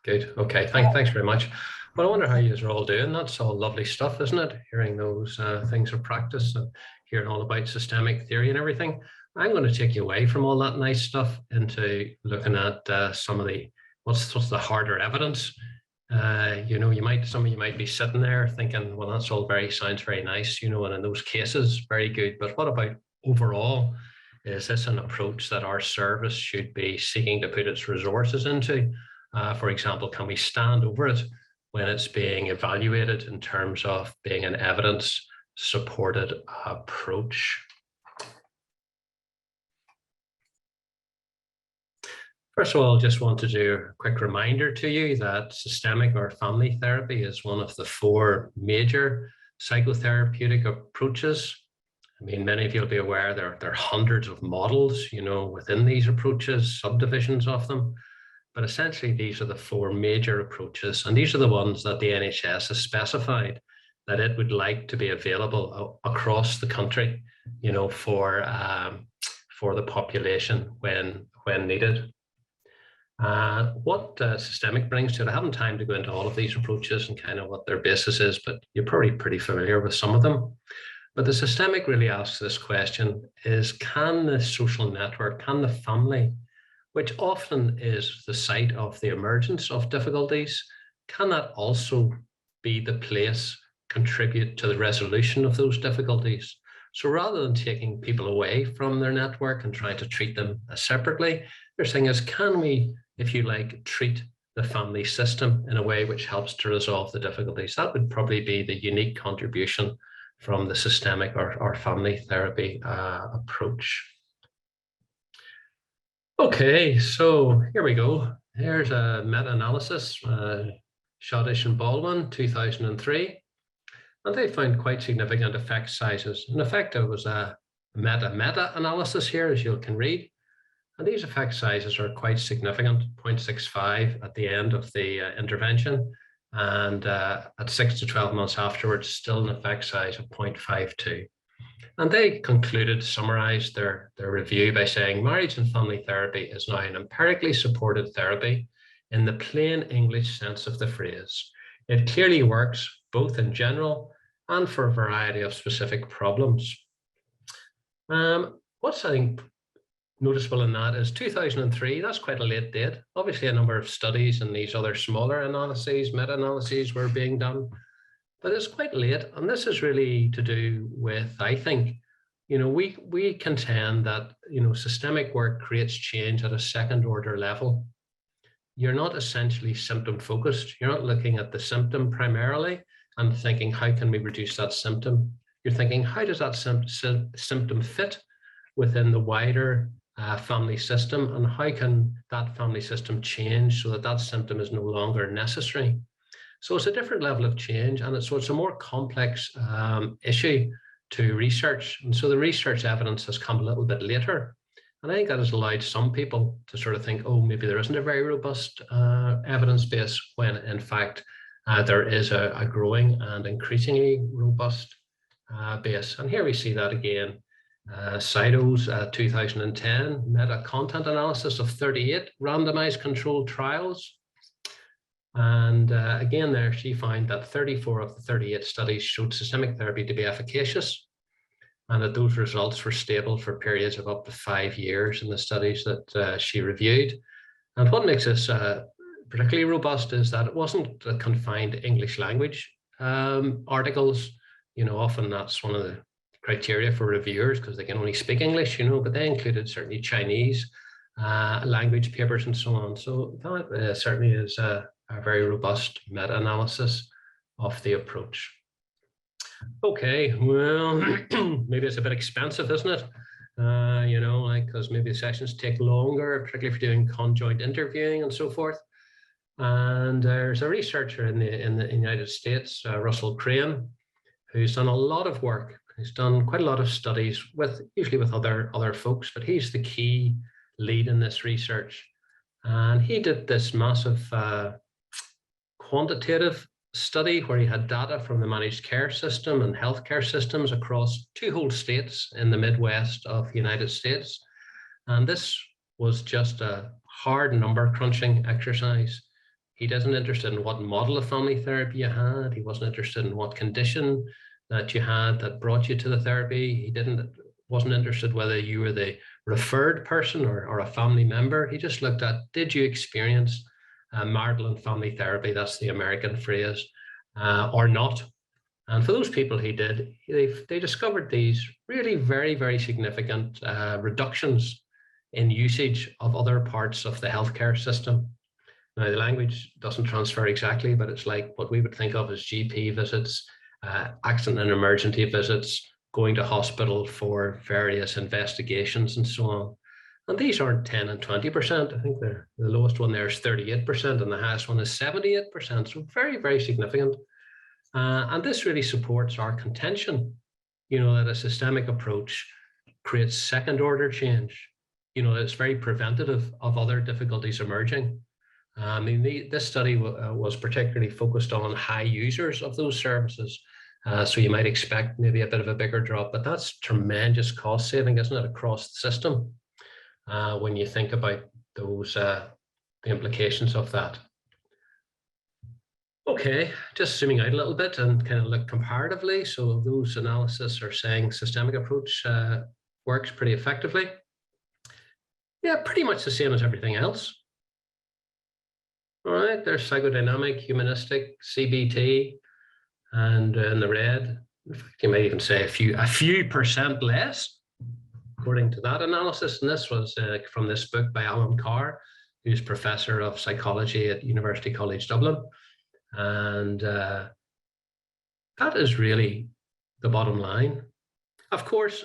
S4: good. Okay, thanks very much. Well, I wonder how you are all doing. That's all lovely stuff, isn't it? Hearing those things of practice and hearing all about systemic theory and everything. I'm going to take you away from all that nice stuff into looking at some of the, what's the harder evidence. You know, some of you might be sitting there thinking, well, that's all sounds very nice, you know, and in those cases, very good. But what about overall? Is this an approach that our service should be seeking to put its resources into? For example, can we stand over it when it's being evaluated in terms of being an evidence-supported approach? First of all, I just want to do a quick reminder to you that systemic or family therapy is one of the 4 major psychotherapeutic approaches. I mean, many of you will be aware there are hundreds of models, you know, within these approaches, subdivisions of them. But essentially, these are the 4 major approaches, and these are the ones that the NHS has specified that it would like to be available across the country, you know, for the population when needed. What systemic brings to it, I haven't time to go into all of these approaches and kind of what their basis is, but you're probably pretty familiar with some of them. But the systemic really asks this question is, can the social network, can the family, which often is the site of the emergence of difficulties, can that also be the place, contribute to the resolution of those difficulties? So rather than taking people away from their network and trying to treat them separately, they're saying is, can we, if you like, treat the family system in a way which helps to resolve the difficulties? That would probably be the unique contribution from the systemic or family therapy approach. Okay, so here we go. Here's a meta-analysis, Shodish and Baldwin, 2003. And they found quite significant effect sizes. In effect, it was a meta-analysis here, as you can read. And these effect sizes are quite significant, 0.65 at the end of the intervention. And at 6 to 12 months afterwards, still an effect size of 0.52. And they summarized their review by saying, marriage and family therapy is now an empirically supported therapy in the plain English sense of the phrase. It clearly works both in general and for a variety of specific problems. What's, I think, noticeable in that is 2003. That's quite a late date. Obviously, a number of studies and these other smaller analyses, meta-analyses were being done, but it's quite late. And this is really to do with, I think, we contend that, systemic work creates change at a second order level. You're not essentially symptom focused. You're not looking at the symptom primarily and thinking, how can we reduce that symptom? You're thinking, how does that symptom fit within the wider family system, and how can that family system change so that that symptom is no longer necessary? So it's a different level of change, and it's a more complex issue to research. And so the research evidence has come a little bit later. And I think that has allowed some people to sort of think, oh, maybe there isn't a very robust evidence base, when in fact there is a growing and increasingly robust base. And here we see that again. Cyto's 2010 meta-content analysis of 38 randomized controlled trials. And again, there she found that 34 of the 38 studies showed systemic therapy to be efficacious, and that those results were stable for periods of up to 5 years in the studies that she reviewed. And what makes this particularly robust is that it wasn't confined to English language articles. Often that's one of the criteria for reviewers, because they can only speak English, but they included certainly Chinese language papers and so on. So that certainly is a very robust meta-analysis of the approach. Okay, well, maybe it's a bit expensive, isn't it? Because maybe the sessions take longer, particularly if you're doing conjoint interviewing and so forth. And there's a researcher in the United States, Russell Crane, who's done a lot of work. He's done quite a lot of studies usually with other folks, but he's the key lead in this research. And he did this massive quantitative study where he had data from the managed care system and healthcare systems across 2 whole states in the Midwest of the United States. And this was just a hard number crunching exercise. He wasn't interested in what model of family therapy you had. He wasn't interested in what condition that you had that brought you to the therapy. He wasn't interested whether you were the referred person or a family member. He just looked at, did you experience marital and family therapy, that's the American phrase, or not? And for those people he did, they discovered these really very, very significant reductions in usage of other parts of the healthcare system. Now, the language doesn't transfer exactly, but it's like what we would think of as GP visits, accident and emergency visits, going to hospital for various investigations and so on. And these aren't 10 and 20%. I think the lowest one there is 38% and the highest one is 78%. So very, very significant. And this really supports our contention, that a systemic approach creates second order change. It's very preventative of other difficulties emerging. This study was particularly focused on high users of those services. So you might expect maybe a bit of a bigger drop, but that's tremendous cost saving, isn't it, across the system? When you think about those the implications of that. Okay, just zooming out a little bit and kind of look comparatively. So those analysis are saying systemic approach works pretty effectively. Yeah, pretty much the same as everything else. All right, there's psychodynamic, humanistic, CBT, and in the red, in fact, you might even say a few percent less, according to that analysis. And this was from this book by Alan Carr, who's professor of psychology at University College Dublin. And that is really the bottom line. Of course,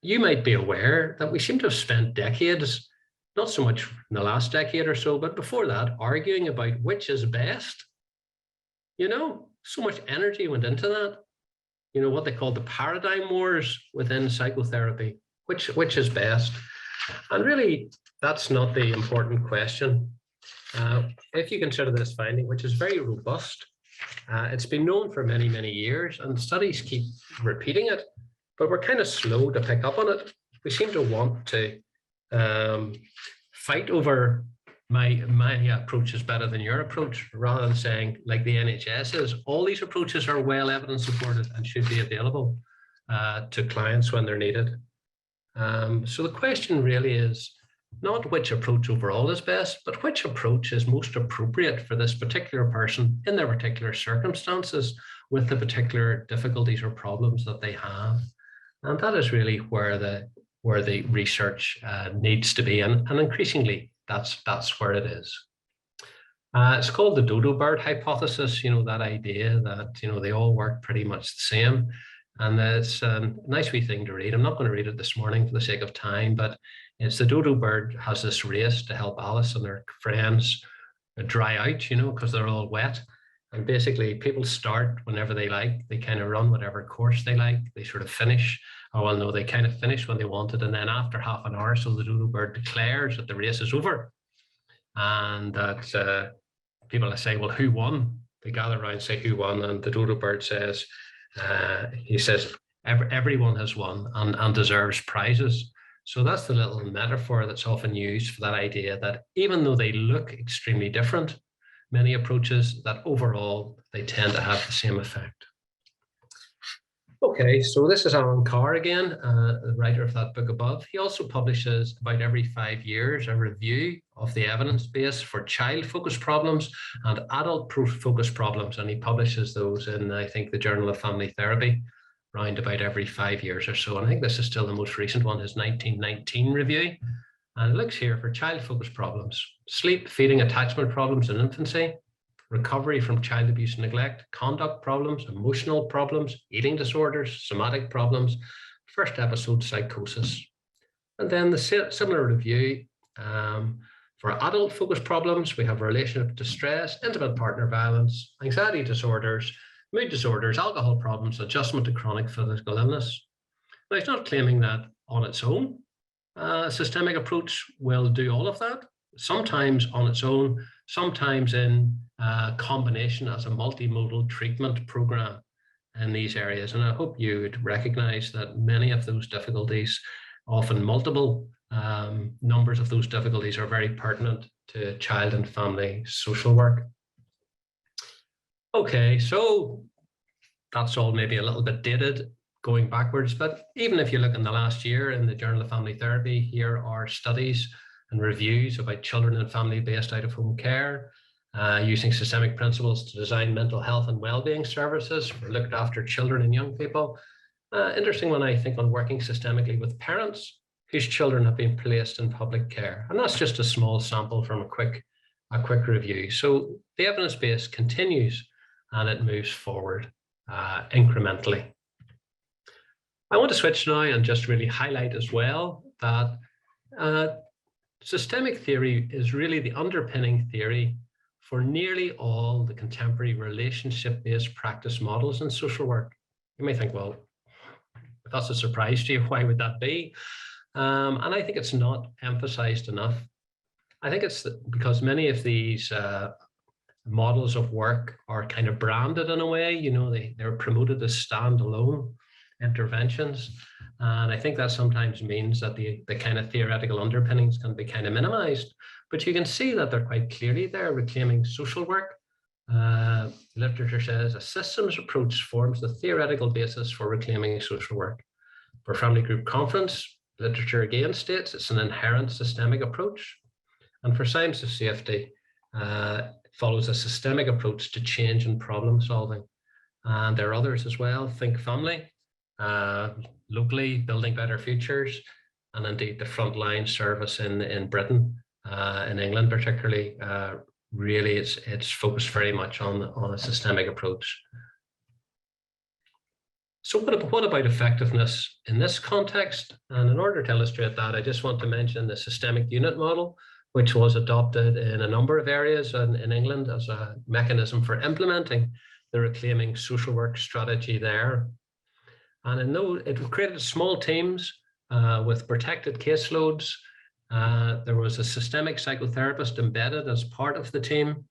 S4: you might be aware that we seem to have spent decades, not so much in the last decade or so, but before that, arguing about which is best. So much energy went into that. What they call the paradigm wars within psychotherapy, which is best. And really, that's not the important question. If you consider this finding, which is very robust, it's been known for many, many years, and studies keep repeating it, but we're kind of slow to pick up on it. We seem to want to fight over my approach is better than your approach, rather than saying, like the NHS is, all these approaches are well evidence supported and should be available to clients when they're needed. So the question really is not which approach overall is best, but which approach is most appropriate for this particular person in their particular circumstances with the particular difficulties or problems that they have. And that is really where the research needs to be, and increasingly that's where it is. It's called the Doodlebird Hypothesis, that idea that, they all work pretty much the same. And it's a nice wee thing to read. I'm not going to read it this morning for the sake of time, but it's the Doodlebird has this race to help Alice and her friends dry out, because they're all wet. And basically people start whenever they like, they kind of run whatever course they like, they sort of finish, they kind of finish when they wanted. And then after half an hour, so the Doodlebird declares that the race is over. And that people say, well, who won? They gather around and say, who won? And the Doodlebird says, he says, everyone has won and deserves prizes. So that's the little metaphor that's often used for that idea that even though they look extremely different, many approaches, that overall they tend to have the same effect. Okay, so this is Alan Carr again, the writer of that book above. He also publishes about every 5 years a review of the evidence base for child-focused problems and adult-focused problems, and he publishes those in, I think, the Journal of Family Therapy, round about every 5 years or so. And I think this is still the most recent one, his 1919 review. And it looks here for child-focused problems: sleep, feeding, attachment problems in infancy, recovery from child abuse and neglect, conduct problems, emotional problems, eating disorders, somatic problems, first episode psychosis. And then the similar review for adult-focused problems, we have relationship distress, intimate partner violence, anxiety disorders, mood disorders, alcohol problems, adjustment to chronic physical illness. Now, he's not claiming that on its own. A systemic approach will do all of that, sometimes on its own, sometimes in combination as a multimodal treatment program in these areas. And I hope you would recognize that many of those difficulties, often multiple numbers of those difficulties, are very pertinent to child and family social work. Okay, so that's all maybe a little bit dated going backwards, but even if you look in the last year in the Journal of Family Therapy, here are studies and reviews about children and family-based out-of-home care, using systemic principles to design mental health and well-being services for looked after children and young people. Interesting one, I think, on working systemically with parents whose children have been placed in public care. And that's just a small sample from a quick review. So the evidence base continues and it moves forward incrementally. I want to switch now and just really highlight as well that systemic theory is really the underpinning theory for nearly all the contemporary relationship-based practice models in social work. You may think, well, if that's a surprise to you, why would that be? And I think it's not emphasized enough. I think it's because many of these models of work are kind of branded in a way, they're promoted as standalone interventions. And I think that sometimes means that the kind of theoretical underpinnings can be kind of minimized, but you can see that they're quite clearly there reclaiming social work. Literature says a systems approach forms the theoretical basis for reclaiming social work. For family group conference, literature again states it's an inherent systemic approach. And for science of safety, follows a systemic approach to change and problem solving. And there are others as well, think family, locally, building better futures, and indeed the frontline service in Britain, in England particularly, really it's focused very much on a systemic approach. So what about effectiveness in this context? And in order to illustrate that, I just want to mention the systemic unit model, which was adopted in a number of areas in England as a mechanism for implementing the reclaiming social work strategy there. And it created small teams with protected caseloads. There was a systemic psychotherapist embedded as part of the team.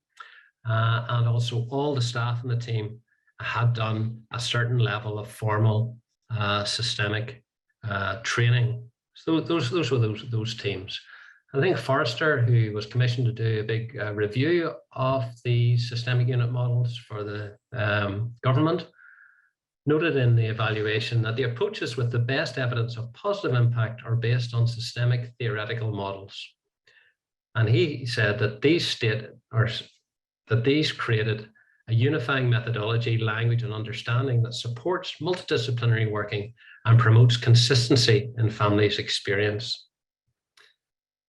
S4: And also all the staff in the team had done a certain level of formal systemic training. So those were those teams. I think Forrester, who was commissioned to do a big review of the systemic unit models for the government, noted in the evaluation that the approaches with the best evidence of positive impact are based on systemic theoretical models. And he said that these created a unifying methodology, language, and understanding that supports multidisciplinary working and promotes consistency in families' experience.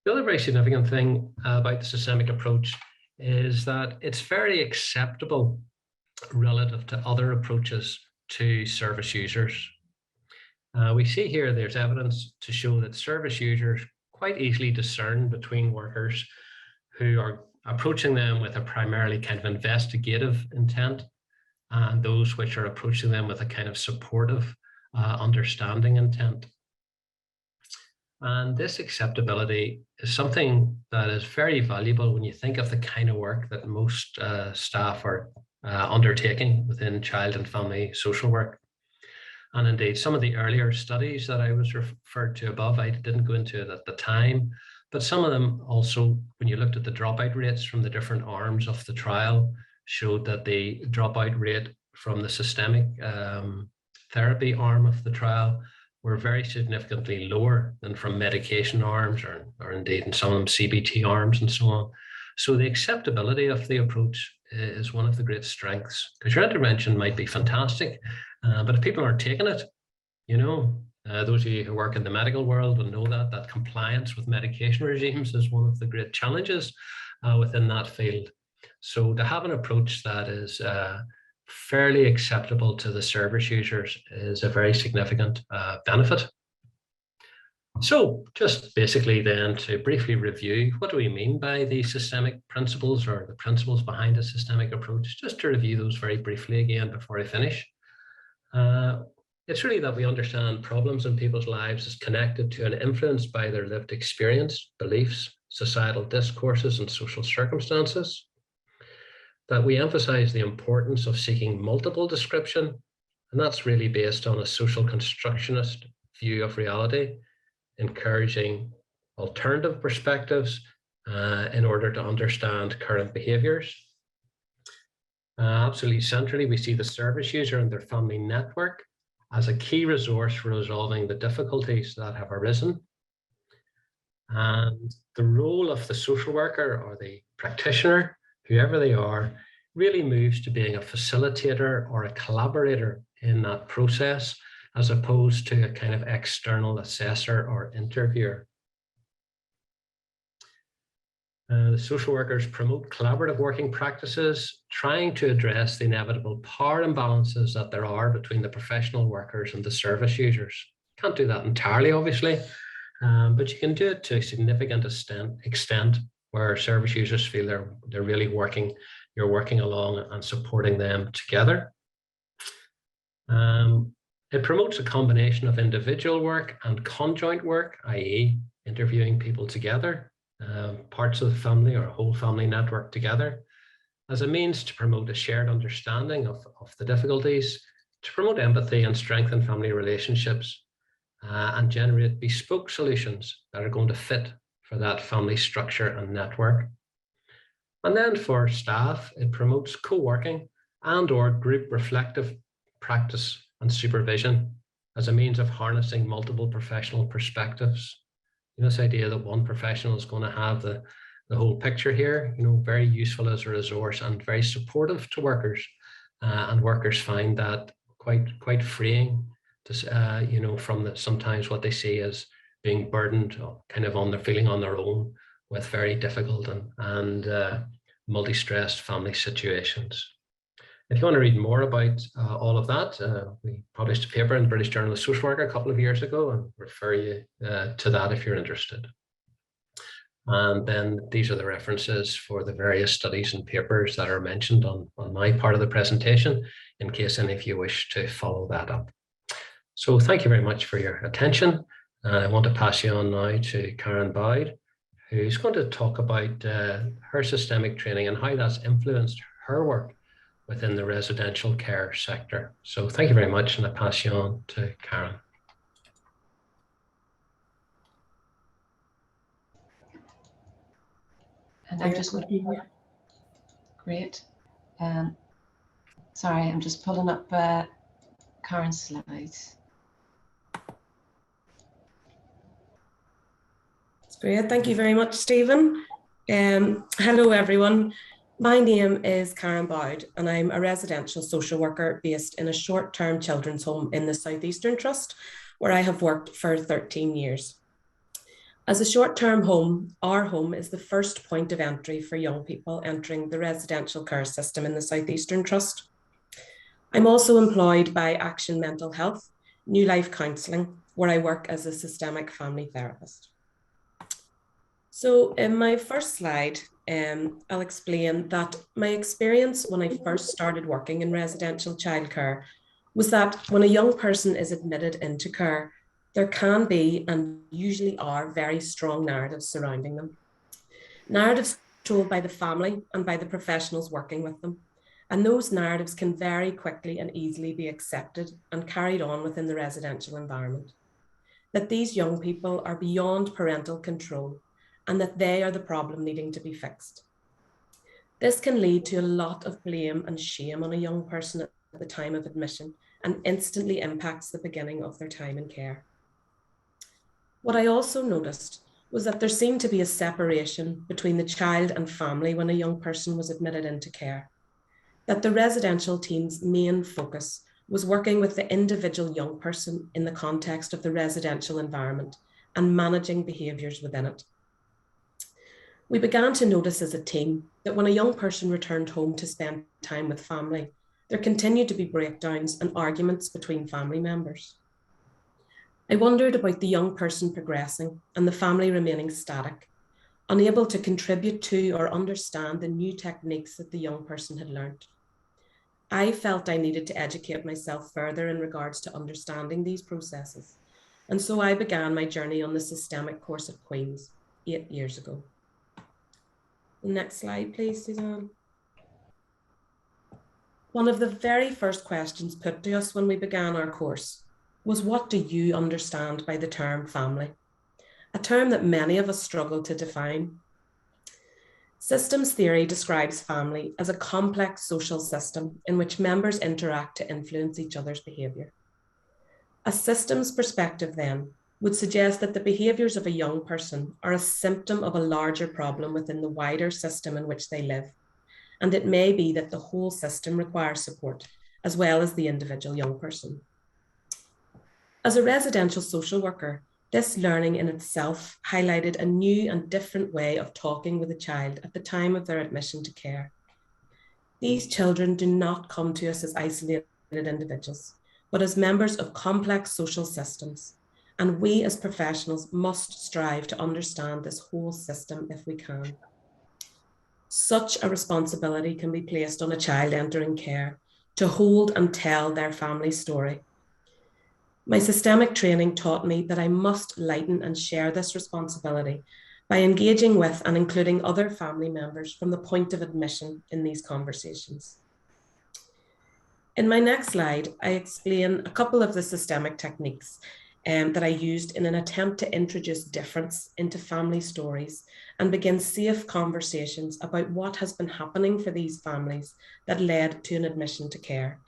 S4: The other very significant thing about the systemic approach is that it's very acceptable relative to other approaches to service users. We see here there's evidence to show that service users quite easily discern between workers who are approaching them with a primarily kind of investigative intent and those which are approaching them with a kind of supportive, understanding intent. And this acceptability is something that is very valuable when you think of the kind of work that most staff are undertaking within child and family social work. And indeed, some of the earlier studies that I was referred to above, I didn't go into it at the time, but some of them also, when you looked at the dropout rates from the different arms of the trial, showed that the dropout rate from the systemic therapy arm of the trial were very significantly lower than from medication arms or indeed in some of them CBT arms and so on. So the acceptability of the approach is one of the great strengths, because your intervention might be fantastic, but if people aren't taking it, you know, those of you who work in the medical world will know that compliance with medication regimes is one of the great challenges within that field. So to have an approach that is fairly acceptable to the service users is a very significant benefit. So just basically then to briefly review, what do we mean by the systemic principles or the principles behind a systemic approach? Just to review those very briefly again before I finish. It's really that we understand problems in people's lives as connected to and influenced by their lived experience, beliefs, societal discourses, and social circumstances. That we emphasize the importance of seeking multiple description, and that's really based on a social constructionist view of reality, encouraging alternative perspectives in order to understand current behaviors. Absolutely centrally, we see the service user and their family network as a key resource for resolving the difficulties that have arisen. And the role of the social worker or the practitioner, whoever they are, really moves to being a facilitator or a collaborator in that process, as opposed to a kind of external assessor or interviewer. The social workers promote collaborative working practices, trying to address the inevitable power imbalances that there are between the professional workers and the service users. Can't do that entirely, obviously, but you can do it to a significant extent where service users feel they're really working, you're working along and supporting them together. It promotes a combination of individual work and conjoint work, i.e. interviewing people together, parts of the family or a whole family network together, as a means to promote a shared understanding of the difficulties, to promote empathy and strengthen family relationships, and generate bespoke solutions that are going to fit for that family structure and network. And then for staff, it promotes co-working and/or group reflective practice and supervision as a means of harnessing multiple professional perspectives. You know, this idea that one professional is going to have the whole picture here, you know, very useful as a resource and very supportive to workers. And workers find that quite freeing to, you know, from sometimes what they see as being burdened kind of on their feeling on their own with very difficult and multi-stressed family situations. If you want to read more about all of that, we published a paper in the British Journal of Social Work a couple of years ago and refer you to that if you're interested. And then these are the references for the various studies and papers that are mentioned on my part of the presentation, in case any of you wish to follow that up. So thank you very much for your attention. I want to pass you on now to Karen Bowd, who's going to talk about her systemic training and how that's influenced her work within the residential care sector. So thank you very much, and I pass you on to Karen.
S1: And I'm just going to, great. Sorry, I'm just pulling up Karen's slides.
S5: That's great. Thank you very much, Stephen. Hello, everyone. My name is Karen Bowd, and I'm a residential social worker based in a short-term children's home in the South Eastern Trust, where I have worked for 13 years. As a short-term home, our home is the first point of entry for young people entering the residential care system in the South Eastern Trust. I'm also employed by Action Mental Health, New Life Counselling, where I work as a systemic family therapist. So in my first slide, I'll explain that my experience when I first started working in residential childcare was that when a young person is admitted into care, there can be and usually are very strong narratives surrounding them. Narratives told by the family and by the professionals working with them. And those narratives can very quickly and easily be accepted and carried on within the residential environment. That these young people are beyond parental control and that they are the problem needing to be fixed. This can lead to a lot of blame and shame on a young person at the time of admission and instantly impacts the beginning of their time in care. What I also noticed was that there seemed to be a separation between the child and family when a young person was admitted into care. That the residential team's main focus was working with the individual young person in the context of the residential environment and managing behaviours within it. We began to notice as a team that when a young person returned home to spend time with family, there continued to be breakdowns and arguments between family members. I wondered about the young person progressing and the family remaining static, unable to contribute to or understand the new techniques that the young person had learned. I felt I needed to educate myself further in regards to understanding these processes, and so I began my journey on the systemic course at Queen's 8 years ago. The next slide, please, Suzanne. One of the very first questions put to us when we began our course was, what do you understand by the term family? A term that many of us struggle to define. Systems theory describes family as a complex social system in which members interact to influence each other's behaviour. A systems perspective then would suggest that the behaviours of a young person are a symptom of a larger problem within the wider system in which they live. And it may be that the whole system requires support, as well as the individual young person. As a residential social worker, this learning in itself highlighted a new and different way of talking with a child at the time of their admission to care. These children do not come to us as isolated individuals, but as members of complex social systems. And we as professionals must strive to understand this whole system if we can. Such a responsibility can be placed on a child entering care to hold and tell their family story. My systemic training taught me that I must lighten and share this responsibility by engaging with and including other family members from the point of admission in these conversations. In my next slide, I explain a couple of the systemic techniques that I used in an attempt to introduce difference into family stories and begin safe conversations about what has been happening for these families that led to an admission to care.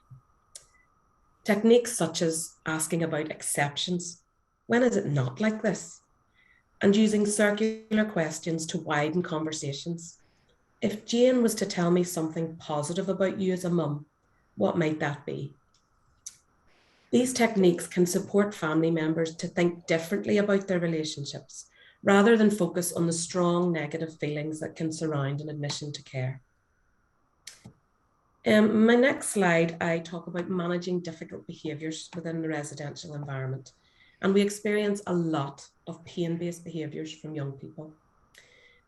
S5: Techniques such as asking about exceptions. When is it not like this? And using circular questions to widen conversations. If Jane was to tell me something positive about you as a mum, what might that be? These techniques can support family members to think differently about their relationships, rather than focus on the strong negative feelings that can surround an admission to care. My next slide, I talk about managing difficult behaviours within the residential environment. And we experience a lot of pain-based behaviours from young people.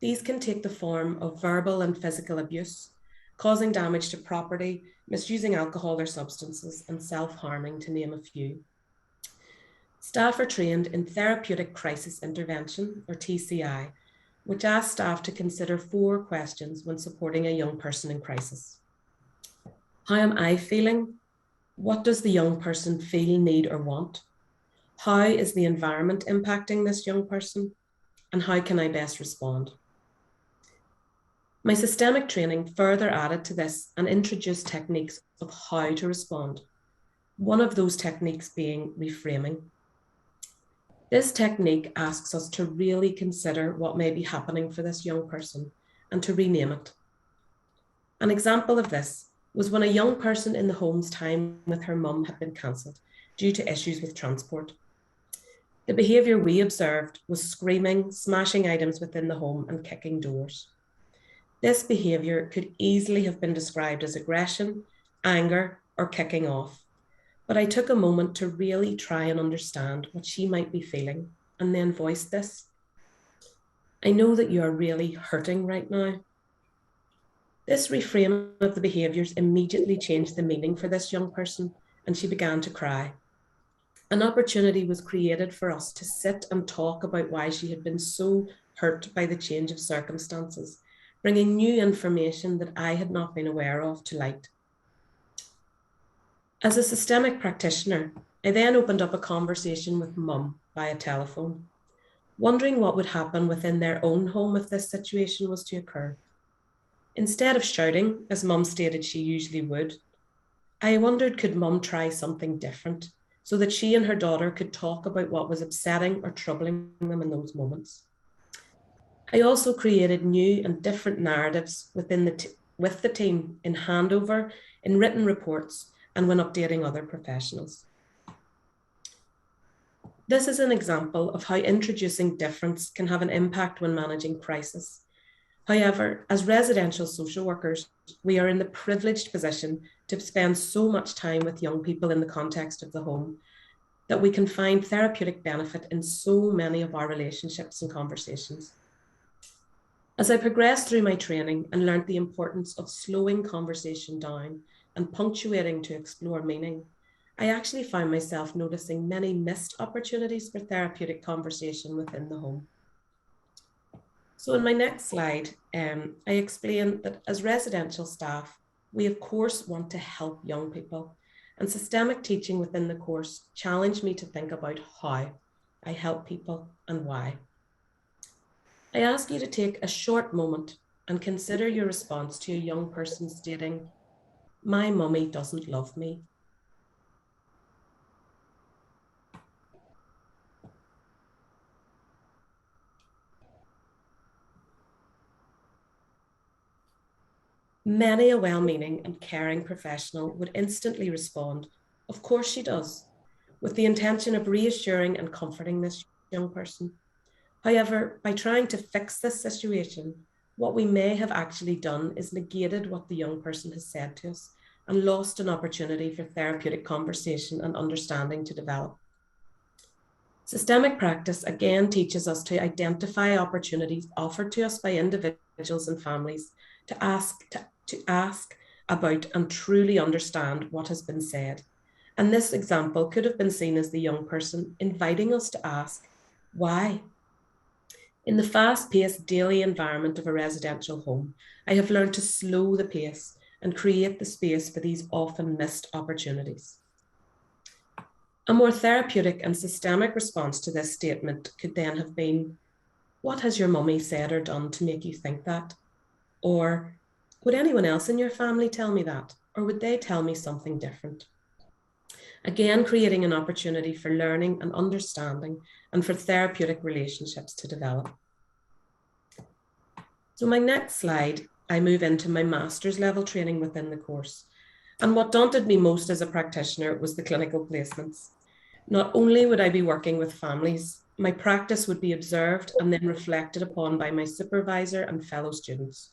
S5: These can take the form of verbal and physical abuse, causing damage to property, misusing alcohol or substances, and self-harming, to name a few. Staff are trained in therapeutic crisis intervention, or TCI, which asks staff to consider 4 questions when supporting a young person in crisis. How am I feeling? What does the young person feel, need, or want? How is the environment impacting this young person? And how can I best respond? My systemic training further added to this and introduced techniques of how to respond. one of those techniques being reframing. This technique asks us to really consider what may be happening for this young person and to rename it. An example of this was when a young person in the home's time with her mum had been cancelled due to issues with transport. The behaviour we observed was screaming, smashing items within the home and kicking doors. This behaviour could easily have been described as aggression, anger, or kicking off. But I took a moment to really try and understand what she might be feeling and then voiced this. I know that you are really hurting right now. This reframing of the behaviours immediately changed the meaning for this young person, and she began to cry. An opportunity was created for us to sit and talk about why she had been so hurt by the change of circumstances, bringing new information that I had not been aware of to light. As a systemic practitioner, I then opened up a conversation with mum via telephone, wondering what would happen within their own home if this situation was to occur. Instead of shouting, as mum stated she usually would, I wondered, could mum try something different so that she and her daughter could talk about what was upsetting or troubling them in those moments. I also created new and different narratives with the team in handover, in written reports, and when updating other professionals. This is an example of how introducing difference can have an impact when managing crisis. However, as residential social workers, we are in the privileged position to spend so much time with young people in the context of the home that we can find therapeutic benefit in so many of our relationships and conversations. As I progressed through my training and learned the importance of slowing conversation down and punctuating to explore meaning, I actually found myself noticing many missed opportunities for therapeutic conversation within the home. So in my next slide, I explain that as residential staff, we of course want to help young people, and systemic teaching within the course challenged me to think about how I help people and why. I ask you to take a short moment and consider your response to a young person stating, "My mummy doesn't love me." Many a well-meaning and caring professional would instantly respond, "Of course she does," with the intention of reassuring and comforting this young person. However, by trying to fix this situation, what we may have actually done is negated what the young person has said to us and lost an opportunity for therapeutic conversation and understanding to develop. Systemic practice again teaches us to identify opportunities offered to us by individuals and families to ask about and truly understand what has been said. And this example could have been seen as the young person inviting us to ask, why? In the fast-paced daily environment of a residential home, I have learned to slow the pace and create the space for these often missed opportunities. A more therapeutic and systemic response to this statement could then have been, what has your mummy said or done to make you think that? Or, would anyone else in your family tell me that? Or would they tell me something different? Again, creating an opportunity for learning and understanding and for therapeutic relationships to develop. So my next slide, I move into my master's level training within the course. And what daunted me most as a practitioner was the clinical placements. Not only would I be working with families, my practice would be observed and then reflected upon by my supervisor and fellow students.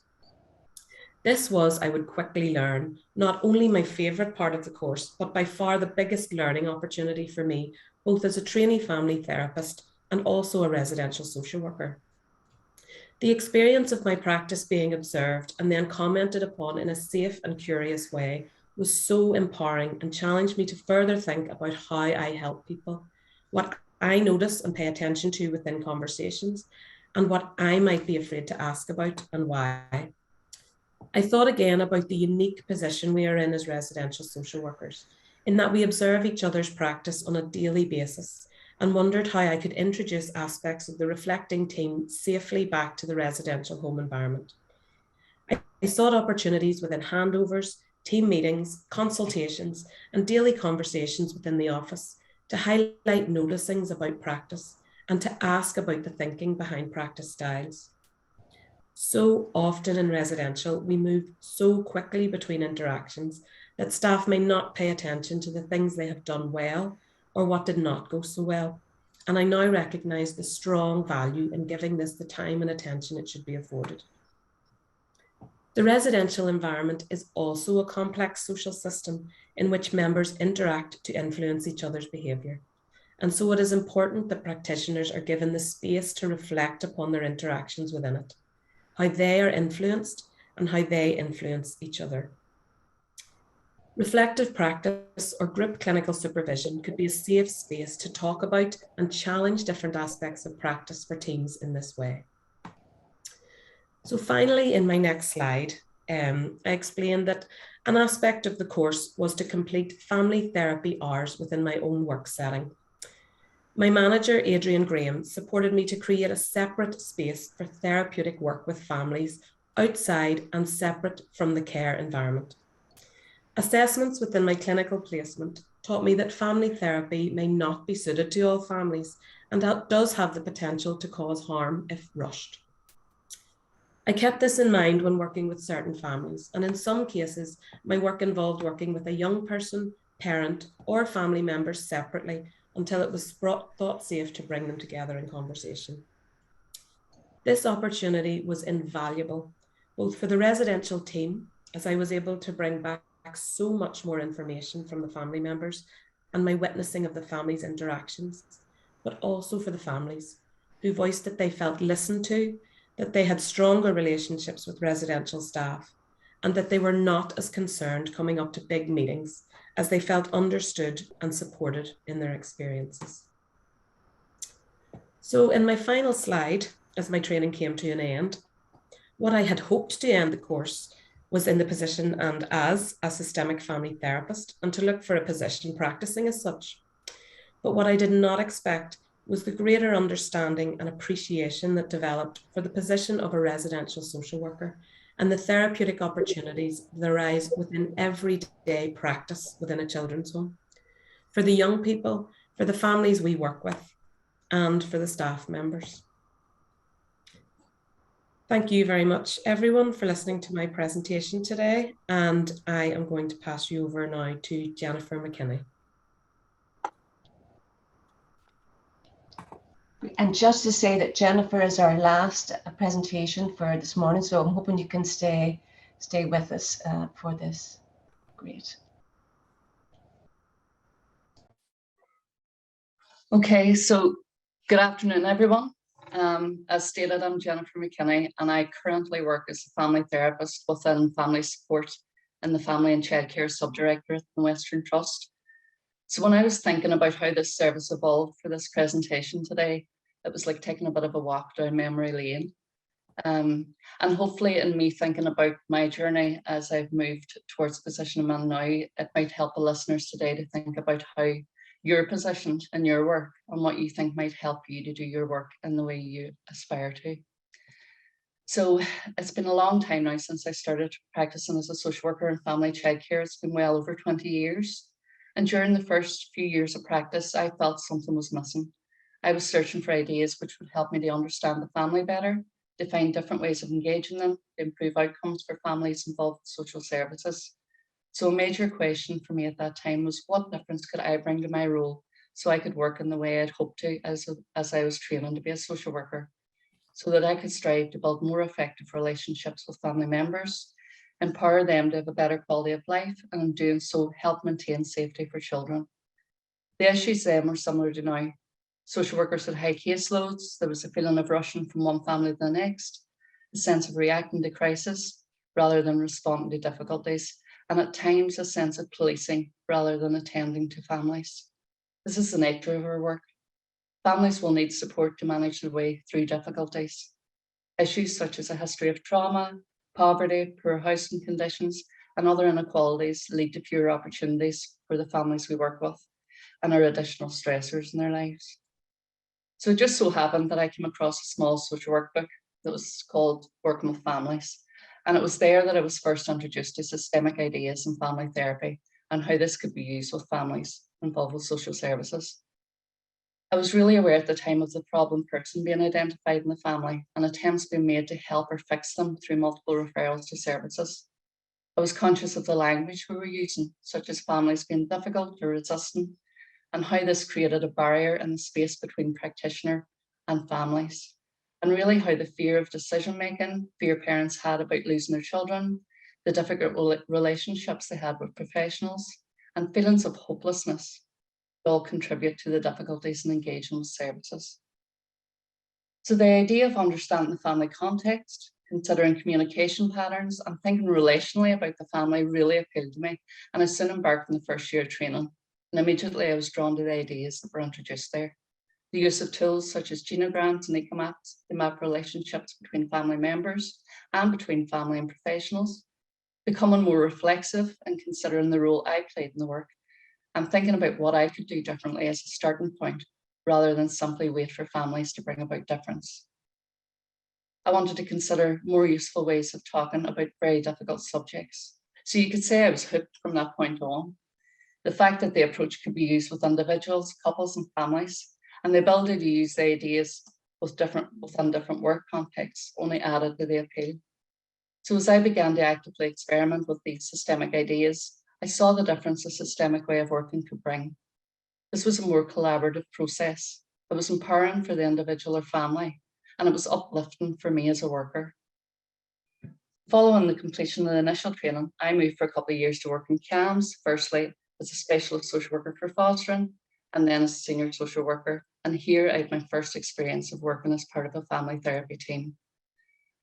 S5: This was, I would quickly learn, not only my favourite part of the course, but by far the biggest learning opportunity for me, both as a trainee family therapist and also a residential social worker. The experience of my practice being observed and then commented upon in a safe and curious way was so empowering and challenged me to further think about how I help people, what I notice and pay attention to within conversations, and what I might be afraid to ask about and why. I thought again about the unique position we are in as residential social workers, in that we observe each other's practice on a daily basis, and wondered how I could introduce aspects of the reflecting team safely back to the residential home environment. I sought opportunities within handovers, team meetings, consultations, and daily conversations within the office to highlight noticings about practice and to ask about the thinking behind practice styles. So often in residential, we move so quickly between interactions that staff may not pay attention to the things they have done well or what did not go so well. And I now recognise the strong value in giving this the time and attention it should be afforded. The residential environment is also a complex social system in which members interact to influence each other's behaviour. And so it is important that practitioners are given the space to reflect upon their interactions within it, how they are influenced and how they influence each other. Reflective practice or group clinical supervision could be a safe space to talk about and challenge different aspects of practice for teams in this way. So finally, in my next slide, I explained that an aspect of the course was to complete family therapy hours within my own work setting. My manager, Adrian Graham, supported me to create a separate space for therapeutic work with families outside and separate from the care environment. Assessments within my clinical placement taught me that family therapy may not be suited to all families, and that does have the potential to cause harm if rushed. I kept this in mind when working with certain families, and in some cases, my work involved working with a young person, parent, or family members separately until it was thought safe to bring them together in conversation. This opportunity was invaluable, both for the residential team, as I was able to bring back so much more information from the family members and my witnessing of the families' interactions, but also for the families who voiced that they felt listened to, that they had stronger relationships with residential staff, and that they were not as concerned coming up to big meetings as they felt understood and supported in their experiences. So in my final slide, as my training came to an end, what I had hoped to end the course was in the position and as a systemic family therapist and to look for a position practicing as such. But what I did not expect was the greater understanding and appreciation that developed for the position of a residential social worker and the therapeutic opportunities that arise within everyday practice within a children's home, for the young people, for the families we work with, and for the staff members. Thank you very much, everyone, for listening to my presentation today, and I am going to pass you over now to Jennifer Mckinney.
S1: And just to say that Jennifer is our last presentation for this morning, so I'm hoping you can stay with us for this. Great.
S6: Okay, so good afternoon, everyone. As stated, I'm Jennifer Mckinney, and I currently work as a family therapist within family support in the Family and Childcare Subdirectorate in Western Trust. So when I was thinking about how this service evolved for this presentation today, it was like taking a bit of a walk down memory lane. And hopefully in me thinking about my journey as I've moved towards the position I'm in now, it might help the listeners today to think about how you're positioned in your work and what you think might help you to do your work in the way you aspire to. So it's been a long time now since I started practicing as a social worker in family childcare. It's been well over 20 years. And during the first few years of practice, I felt something was missing. I was searching for ideas which would help me to understand the family better, to find different ways of engaging them, to improve outcomes for families involved with social services. So a major question for me at that time was, what difference could I bring to my role so I could work in the way I'd hoped to as I was training to be a social worker, so that I could strive to build more effective relationships with family members, empower them to have a better quality of life, and in doing so, help maintain safety for children. The issues then were similar to now. Social workers had high caseloads, there was a feeling of rushing from one family to the next, a sense of reacting to crisis rather than responding to difficulties, and at times a sense of policing rather than attending to families. This is the nature of our work. Families will need support to manage their way through difficulties. Issues such as a history of trauma, poverty, poor housing conditions, and other inequalities lead to fewer opportunities for the families we work with and are additional stressors in their lives. So it just so happened that I came across a small social work book that was called Working with Families. And it was there that I was first introduced to systemic ideas in family therapy and how this could be used with families involved with social services. I was really aware at the time of the problem person being identified in the family and attempts being made to help or fix them through multiple referrals to services. I was conscious of the language we were using, such as families being difficult or resistant, and how this created a barrier in the space between practitioner and families. And really how the fear of decision-making, fear parents had about losing their children, the difficult relationships they had with professionals, and feelings of hopelessness all contribute to the difficulties in engaging with services. So the idea of understanding the family context, considering communication patterns, and thinking relationally about the family really appealed to me, and I soon embarked on the first year of training. And immediately I was drawn to the ideas that were introduced there. The use of tools such as genograms and ecomaps to map relationships between family members and between family and professionals, becoming more reflexive and considering the role I played in the work, and thinking about what I could do differently as a starting point, rather than simply wait for families to bring about difference. I wanted to consider more useful ways of talking about very difficult subjects. So you could say I was hooked from that point on. The fact that the approach could be used with individuals, couples, and families, and the ability to use the ideas within different work contexts only added to the appeal. So as I began to actively experiment with these systemic ideas, I saw the difference a systemic way of working could bring. This was a more collaborative process. It was empowering for the individual or family, and it was uplifting for me as a worker. Following the completion of the initial training, I moved for a couple of years to work in CAMS, firstly as a specialist social worker for fostering, and then as a senior social worker. And here I had my first experience of working as part of a family therapy team.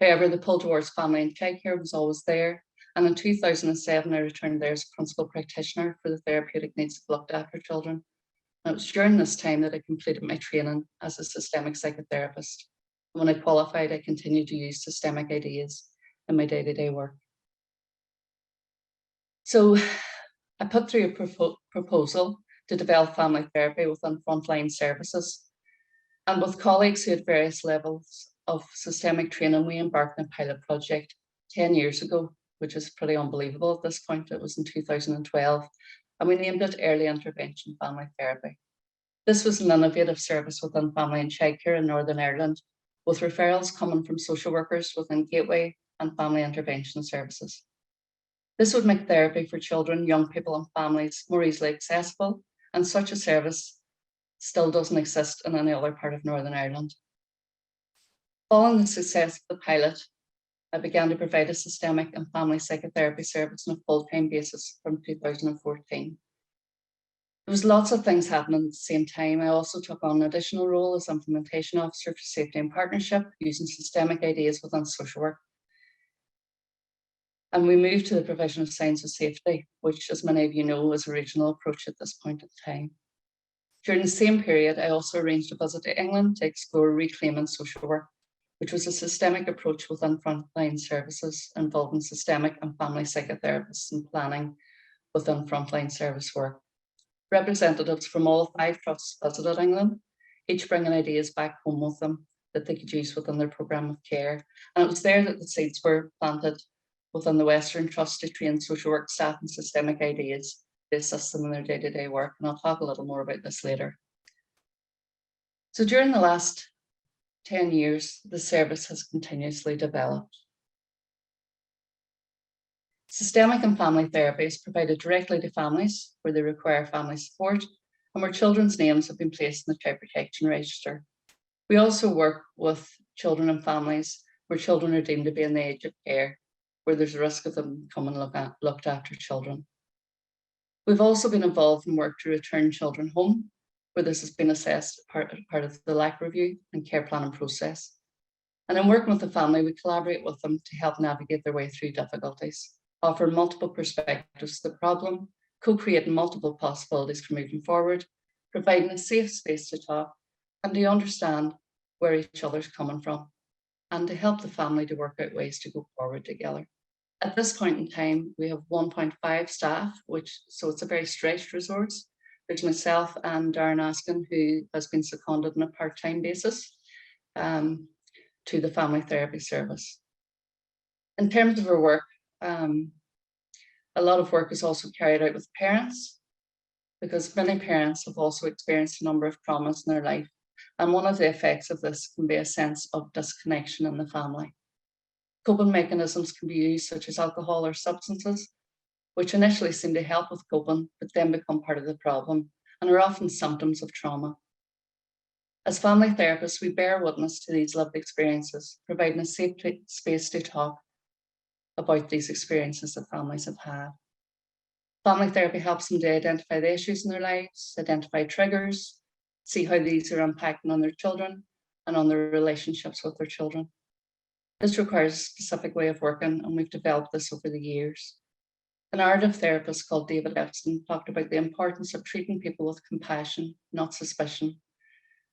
S6: However, the pull towards family and childcare was always there. And in 2007, I returned there as a principal practitioner for the therapeutic needs of looked after children. And it was during this time that I completed my training as a systemic psychotherapist. And when I qualified, I continued to use systemic ideas in my day-to-day work. So I put through a proposal to develop family therapy within frontline services. And with colleagues who had various levels of systemic training, we embarked on a pilot project 10 years ago, which is pretty unbelievable at this point. It was in 2012, and we named it Early Intervention Family Therapy. This was an innovative service within family and childcare in Northern Ireland, with referrals coming from social workers within Gateway and family intervention services. This would make therapy for children, young people, and families more easily accessible, and such a service still doesn't exist in any other part of Northern Ireland. Following the success of the pilot, I began to provide a systemic and family psychotherapy service on a full-time basis from 2014. There was lots of things happening at the same time. I also took on an additional role as implementation officer for safety and partnership, using systemic ideas within social work. And we moved to the provision of signs of safety, which, as many of you know, is a regional approach at this point in time. During the same period, I also arranged a visit to England to explore reclaiming social work, which was a systemic approach within frontline services involving systemic and family psychotherapists and planning within frontline service work. Representatives from all 5 trusts visited England, each bringing ideas back home with them that they could use within their programme of care. And it was there that the seeds were planted within the Western Trust to train social work staff in systemic ideas to assist them in their day-to-day work. And I'll talk a little more about this later. So during the last 10 years, the service has continuously developed. Systemic and family therapy is provided directly to families where they require family support and where children's names have been placed in the Child Protection Register. We also work with children and families where children are deemed to be in the age of care, where there's a risk of them becoming looked after children. We've also been involved in work to return children home, where this has been assessed part of the LAC review and care planning process. And in working with the family, we collaborate with them to help navigate their way through difficulties, offer multiple perspectives to the problem, co-creating multiple possibilities for moving forward, providing a safe space to talk and to understand where each other's coming from, and to help the family to work out ways to go forward together. At this point in time, we have 1.5 staff, so it's a very stretched resource. There's myself and Darren Askin, who has been seconded on a part-time basis to the family therapy service. In terms of our work, a lot of work is also carried out with parents, because many parents have also experienced a number of traumas in their life. And one of the effects of this can be a sense of disconnection in the family. Coping mechanisms can be used, such as alcohol or substances, which initially seem to help with coping, but then become part of the problem and are often symptoms of trauma. As family therapists, we bear witness to these lived experiences, providing a safe space to talk about these experiences that families have had. Family therapy helps them to identify the issues in their lives, identify triggers, see how these are impacting on their children and on their relationships with their children. This requires a specific way of working, and we've developed this over the years. A narrative therapist called David Epstein talked about the importance of treating people with compassion, not suspicion.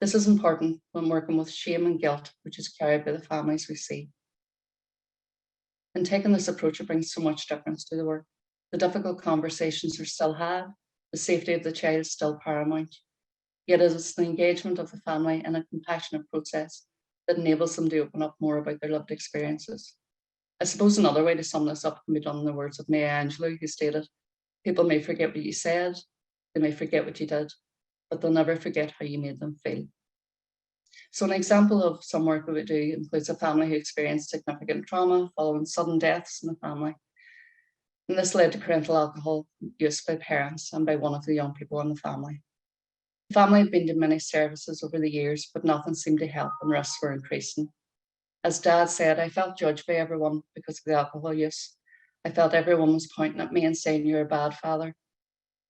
S6: This is important when working with shame and guilt, which is carried by the families we see. In taking this approach, it brings so much difference to the work. The difficult conversations are still had, the safety of the child is still paramount. Yet it is the engagement of the family in a compassionate process that enables them to open up more about their lived experiences. I suppose another way to sum this up can be done in the words of Maya Angelou, who stated, "People may forget what you said, they may forget what you did, but they'll never forget how you made them feel." So an example of some work that we do includes a family who experienced significant trauma following sudden deaths in the family. And this led to parental alcohol use by parents and by one of the young people in the family. The family had been to many services over the years, but nothing seemed to help and risks were increasing. As Dad said, I felt judged by everyone because of the alcohol use. I felt everyone was pointing at me and saying, "You're a bad father."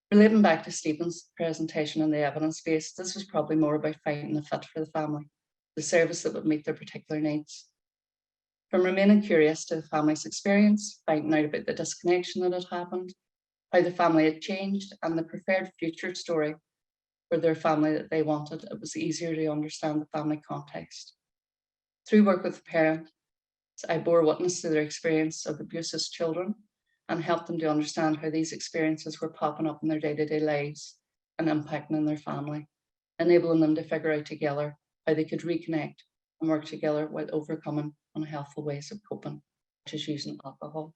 S6: Relating back to Stephen's presentation on the evidence base, this was probably more about finding a fit for the family, the service that would meet their particular needs. From remaining curious to the family's experience, finding out about the disconnection that had happened, how the family had changed, and the preferred future story for their family that they wanted, it was easier to understand the family context. Through work with the parents, I bore witness to their experience of abuse as children and helped them to understand how these experiences were popping up in their day-to-day lives and impacting in their family, enabling them to figure out together how they could reconnect and work together while overcoming unhealthful ways of coping, such as using alcohol.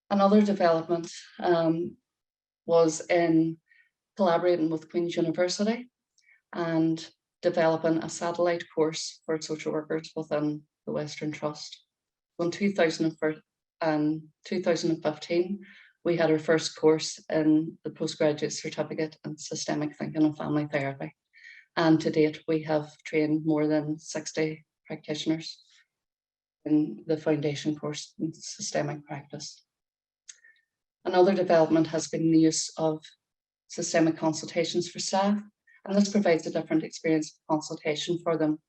S6: Another development was in collaborating with Queen's University and developing a satellite course for social workers within the Western Trust. In 2015, we had our first course in the postgraduate certificate in systemic thinking and family therapy. And to date, we have trained more than 60 practitioners in the foundation course in systemic practice. Another development has been the use of systemic consultations for staff, and this provides a different experience of consultation for them.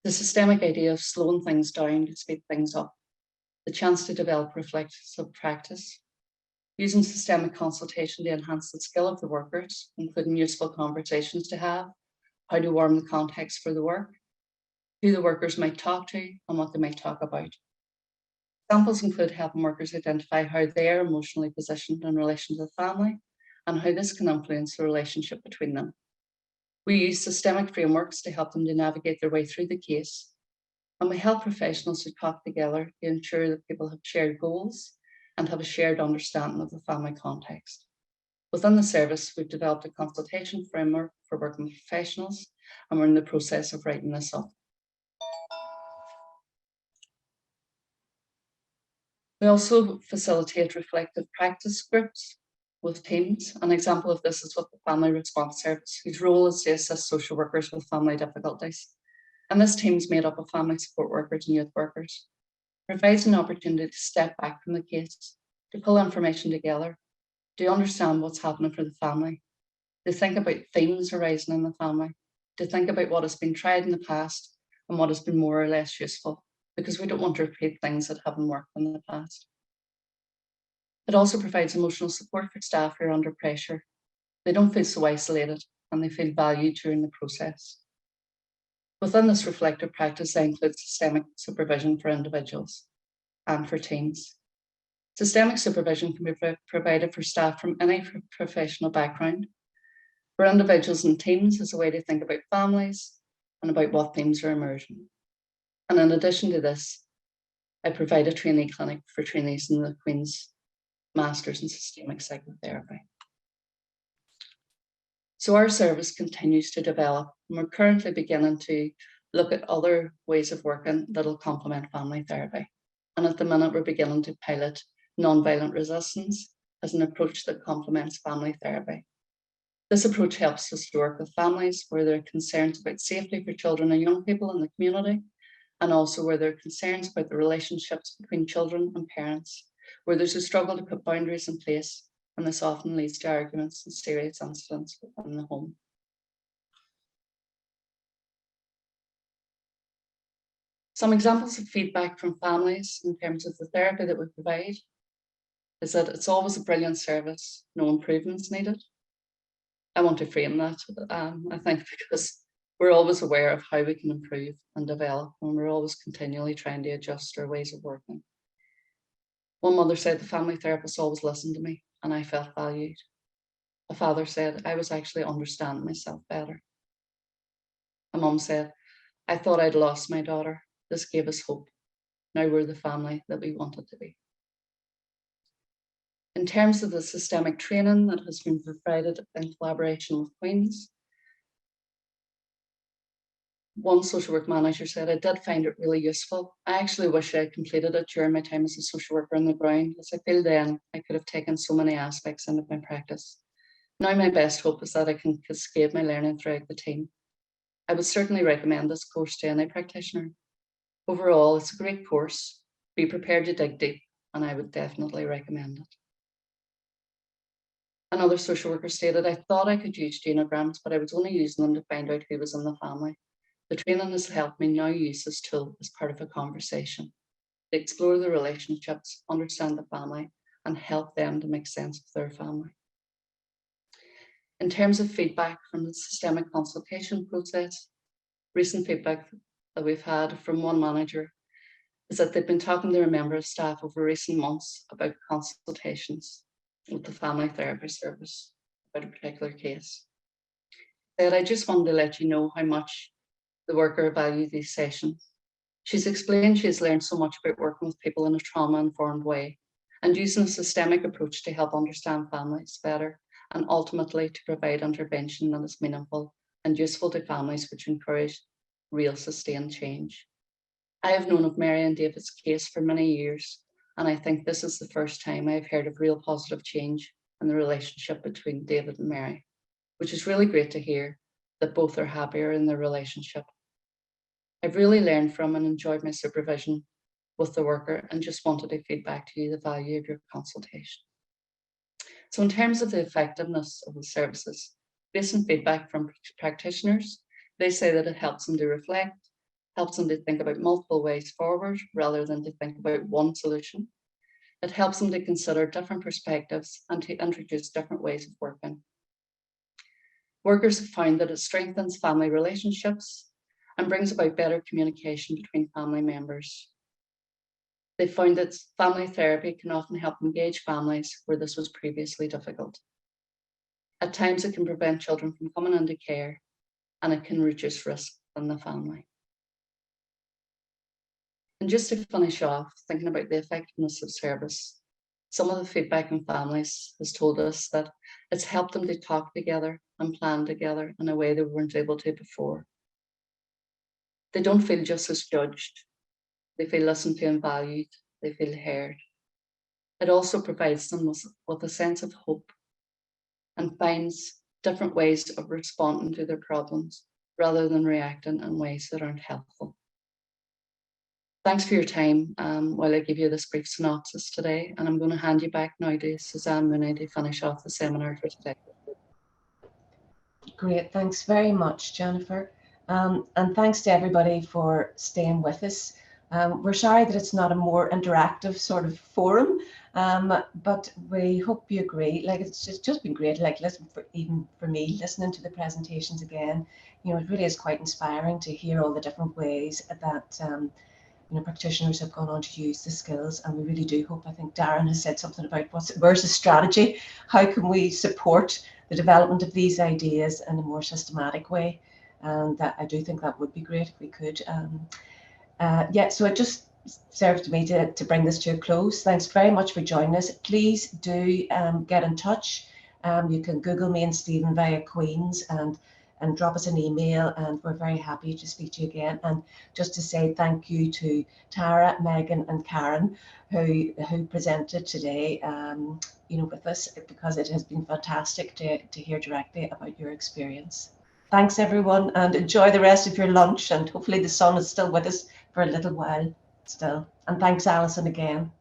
S6: The systemic idea of slowing things down to speed things up, the chance to develop reflexive practice, using systemic consultation to enhance the skill of the workers, including useful conversations to have, how to warm the context for the work, who the workers might talk to, and what they might talk about. Examples include helping workers identify how they are emotionally positioned in relation to the family and how this can influence the relationship between them. We use systemic frameworks to help them to navigate their way through the case, and we help professionals to talk together to ensure that people have shared goals and have a shared understanding of the family context. Within the service, we've developed a consultation framework for working with professionals, and we're in the process of writing this up. We also facilitate reflective practice groups with teams. An example of this is with the Family Response Service, whose role is to assist social workers with family difficulties. And this team is made up of family support workers and youth workers. It provides an opportunity to step back from the case, to pull information together, to understand what's happening for the family, to think about themes arising in the family, to think about what has been tried in the past and what has been more or less useful, because we don't want to repeat things that haven't worked in the past. It also provides emotional support for staff who are under pressure. They don't feel so isolated and they feel valued during the process. Within this reflective practice, I include systemic supervision for individuals and for teams. Systemic supervision can be provided for staff from any professional background. For individuals and teams, as a way to think about families and about what themes are emerging. And in addition to this, I provide a trainee clinic for trainees in the Queen's Masters in Systemic Psychotherapy. So our service continues to develop, and we're currently beginning to look at other ways of working that'll complement family therapy. And at the minute, we're beginning to pilot nonviolent resistance as an approach that complements family therapy. This approach helps us to work with families where there are concerns about safety for children and young people in the community, and also where there are concerns about the relationships between children and parents, where there's a struggle to put boundaries in place, and this often leads to arguments and serious incidents within the home. Some examples of feedback from families in terms of the therapy that we provide is that it's always a brilliant service, no improvements needed. I want to frame that, I think, because we're always aware of how we can improve and develop, and we're always continually trying to adjust our ways of working. One mother said the family therapist always listened to me and I felt valued. A father said I was actually understanding myself better. A mum said, I thought I'd lost my daughter. This gave us hope. Now we're the family that we wanted to be. In terms of the systemic training that has been provided in collaboration with Queen's, one social work manager said, I did find it really useful. I actually wish I had completed it during my time as a social worker on the ground, as I feel then I could have taken so many aspects into my practice. Now my best hope is that I can cascade my learning throughout the team. I would certainly recommend this course to any practitioner. Overall, it's a great course. Be prepared to dig deep, and I would definitely recommend it. Another social worker stated, I thought I could use genograms, but I was only using them to find out who was in the family. The training has helped me now use this tool as part of a conversation, to explore the relationships, understand the family, and help them to make sense of their family. In terms of feedback from the systemic consultation process, recent feedback that we've had from one manager is that they've been talking to a member of staff over recent months about consultations with the family therapy service about a particular case. They said, I just wanted to let you know how much the worker valued these sessions. She's explained she has learned so much about working with people in a trauma-informed way and using a systemic approach to help understand families better and ultimately to provide intervention that is meaningful and useful to families which encourage real sustained change. I have known of Mary and David's case for many years, and I think this is the first time I've heard of real positive change in the relationship between David and Mary, which is really great to hear that both are happier in their relationship. I've really learned from and enjoyed my supervision with the worker and just wanted to feed back to you the value of your consultation. So in terms of the effectiveness of the services, based on feedback from practitioners, they say that it helps them to reflect, helps them to think about multiple ways forward rather than to think about one solution. It helps them to consider different perspectives and to introduce different ways of working. Workers have found that it strengthens family relationships and brings about better communication between family members. They found that family therapy can often help engage families where this was previously difficult. At times, it can prevent children from coming into care, and it can reduce risk in the family. And just to finish off, thinking about the effectiveness of service, some of the feedback in families has told us that it's helped them to talk together and plan together in a way they weren't able to before. They don't feel just as judged. They feel listened to and valued. They feel heard. It also provides them with a sense of hope and finds different ways of responding to their problems rather than reacting in ways that aren't helpful. Thanks for your time while I give you this brief synopsis today, and I'm going to hand you back now to Suzanne Mooney to finish off the seminar for today.
S1: Great, thanks very much, Jennifer. And thanks to everybody for staying with us. We're sorry that it's not a more interactive sort of forum, but we hope you agree. Like, it's just been great. Like, even for me, listening to the presentations again, you know, it really is quite inspiring to hear all the different ways that you know, practitioners have gone on to use the skills, and we really do hope. I think Darren has said something about where's the strategy? How can we support the development of these ideas in a more systematic way? And that I do think that would be great if we could. Yeah, so it just serves me to bring this to a close. Thanks very much for joining us. Please do get in touch. You can Google me and Stephen via Queen's and drop us an email, and we're very happy to speak to you again. And just to say thank you to Tara, Megan and Karen who presented today with us, because it has been fantastic to hear directly about your experience. Thanks everyone, and enjoy the rest of your lunch, and hopefully the sun is still with us for a little while still. And thanks Alison again.